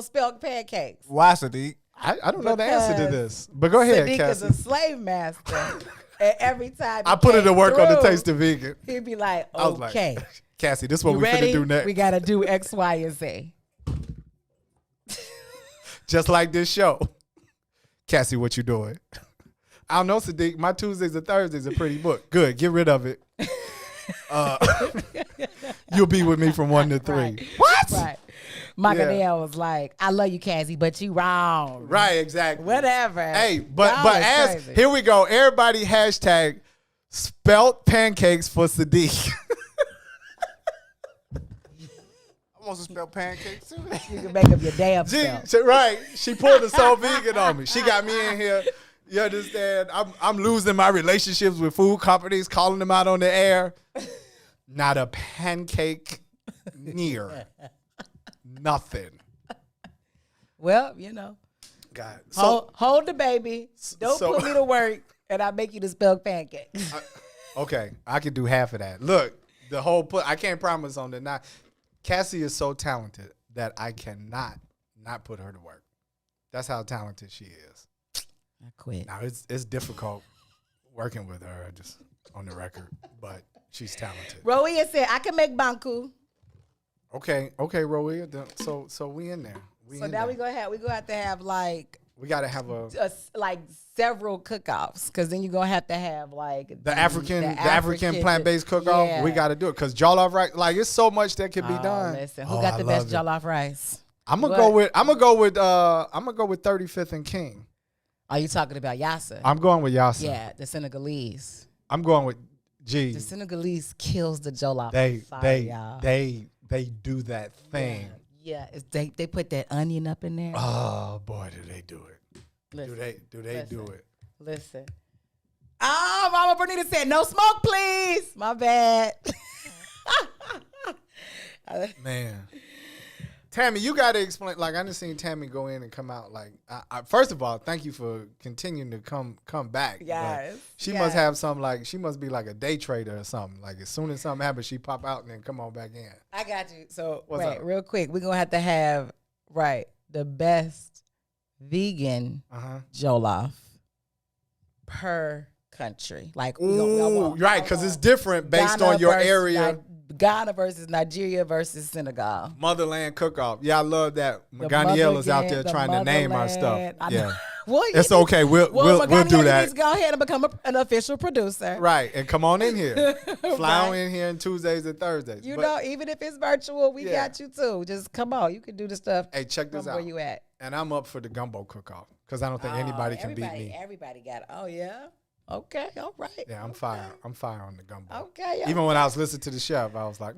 spelt pancakes. Why, Sadeek? I don't know the answer to this, but go ahead, Sadeek Cassie. is a slave master. And every time I put it to work on the taste of vegan. He'd be like, I was okay. like, Cassie, this is what You we ready? finna do next. We got to do X, Y, and Z. Just like this show. Cassie, what you doing? I don't know, Sadeek. My Tuesdays and Thursdays are pretty booked. Good. Get rid of it. You'll be with me from 1 to 3. Right. What? Right. Macadale was like, I love you, Cassie, but you wrong. Right, exactly. Whatever. Hey, but here we go. Everybody hashtag spelt pancakes for Sadeek. I want some spelt pancakes too. You can make up your damn self. Right. She pulled a soul vegan on me. She got me in here. You understand? I'm losing my relationships with food companies, calling them out on the air. Not a pancake near. Nothing. Well, God. Hold the baby. Don't put me to work, and I'll make you the spelled pancake. Okay, I can do half of that. Look, I can't promise on the night. Cassie is so talented that I cannot not put her to work. That's how talented she is. I quit. Now it's difficult working with her, just on the record, but she's talented. Roia said I can make banku. Okay, Roia. So we in there. We gonna have to have like. We gotta have like several cook-offs, because then you're gonna have to have like the African plant-based cook-off. Yeah. We gotta do it because jollof rice, like it's so much that can be done. Listen, who got the best jollof rice? I'm gonna go with 35th and King. Are you talking about Yassa? I'm going with Yassa. Yeah, the Senegalese. I'm going with G. The Senegalese kills the jollof. They do that thing. Yeah, they put that onion up in there. Oh boy, do they do it? Listen, do they do it? Listen. Oh, Mama Bernita said no smoke, please. My bad. Man, Tammy, you got to explain. Like, I just seen Tammy go in and come out. Like, first of all, thank you for continuing to come back. Yes. But she must have some, like, she must be like a day trader or something. Like, as soon as something happens, she pop out and then come on back in. I got you. So, What's wait, up? real quick. We're going to have, the best vegan jollof per country. Like, Ooh, right, because it's different based Ghana on your versus area. Ghana versus Nigeria versus Senegal. Motherland cook-off. Yeah, I love that. Maganiel is out there trying to name our stuff. Yeah. Well, it's okay. We'll do that. Needs to go ahead and become an official producer. Right, and come on in here. Fly on in here on Tuesdays and Thursdays. You know, even if it's virtual, we got you too. Just come on. You can do the stuff. Hey, check this out. Where you at? And I'm up for the gumbo cook-off because I don't think anybody can beat me. Everybody got it. Oh, yeah? Okay, all right. Yeah, I'm fire. I'm fire on the gumbo. Okay. Even when I was listening to the chef, I was like,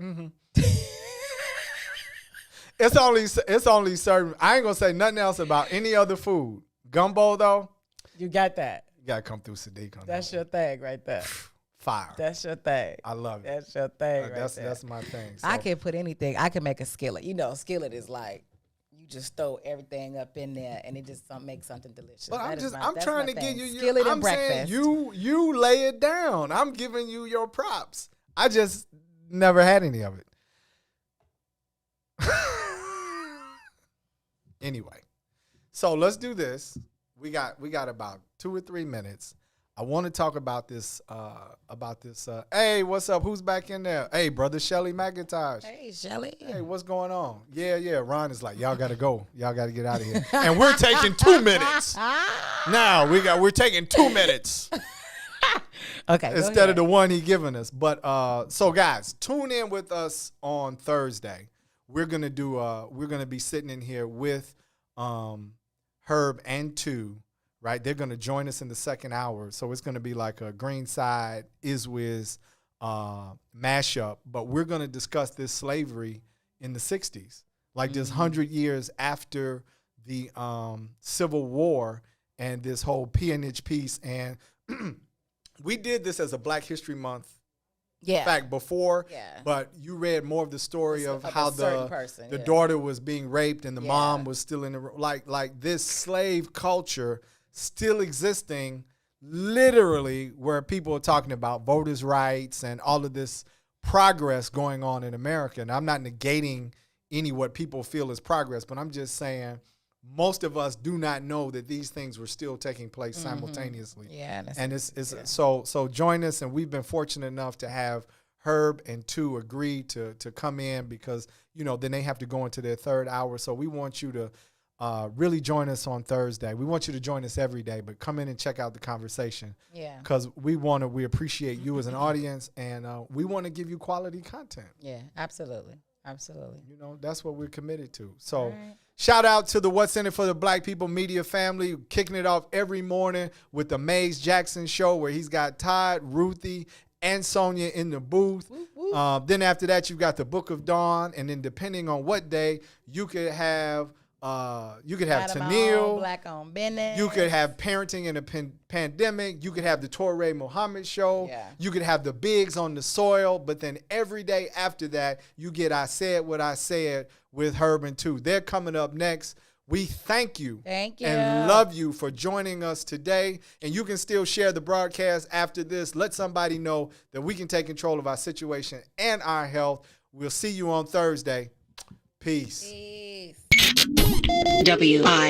It's only certain. I ain't gonna say nothing else about any other food. Gumbo though, you got that. You gotta come through Sadeek on That's your thing right there. Fire. That's your thing. I love it. That's your thing. That's my thing. So. I can put anything. I can make a skillet. You know, skillet is like you just throw everything up in there and it just makes something delicious. But I'm trying to give you skillet and breakfast. Saying you lay it down. I'm giving you your props. I just never had any of it. Anyway, so let's do this. We got about 2 or 3 minutes. I want to talk about this. Hey, what's up? Who's back in there? Hey, brother Shelly McIntosh. Hey, Shelly. Hey, what's going on? Yeah. Ron is like, y'all got to go. Y'all got to get out of here. And we're taking 2 minutes. Now we're taking 2 minutes. Okay. Instead of the one he giving us. But so guys, tune in with us on Thursday. We're gonna be sitting in here with Herb and Two, right? They're gonna join us in the second hour. So it's gonna be like a Greenside Iswiz mashup. But we're gonna discuss this slavery in the 60s, like this 100 years after the Civil War and this whole peonage piece. And we did this as a Black History Month fact before, but you read more of the story of how the daughter was being raped and the mom was still in the like this slave culture still existing, literally, where people are talking about voters' rights and all of this progress going on in America. And I'm not negating what people feel is progress, but I'm just saying most of us do not know that these things were still taking place simultaneously. Yeah, and it's so join us, and we've been fortunate enough to have Herb and Two agree to come in because then they have to go into their third hour. So we want you to really join us on Thursday. We want you to join us every day, but come in and check out the conversation. Yeah, because we appreciate you as an audience, and we want to give you quality content. Yeah, absolutely. That's what we're committed to. So shout out to the What's in It for the Black People Media family, kicking it off every morning with the Maze Jackson Show, where he's got Todd, Ruthie, and Sonia in the booth. Then after that, you've got the Book of Dawn, and then depending on what day, you could have Tennille, Black on business. You could have Parenting in a Pandemic. You could have the Torre Muhammad Show. Yeah. You could have the Bigs on the Soil. But then every day after that, you get I Said What I Said with Herb and Two. They're coming up next. We thank you. And love you for joining us today. And you can still share the broadcast after this. Let somebody know that we can take control of our situation and our health. We'll see you on Thursday. Peace. WI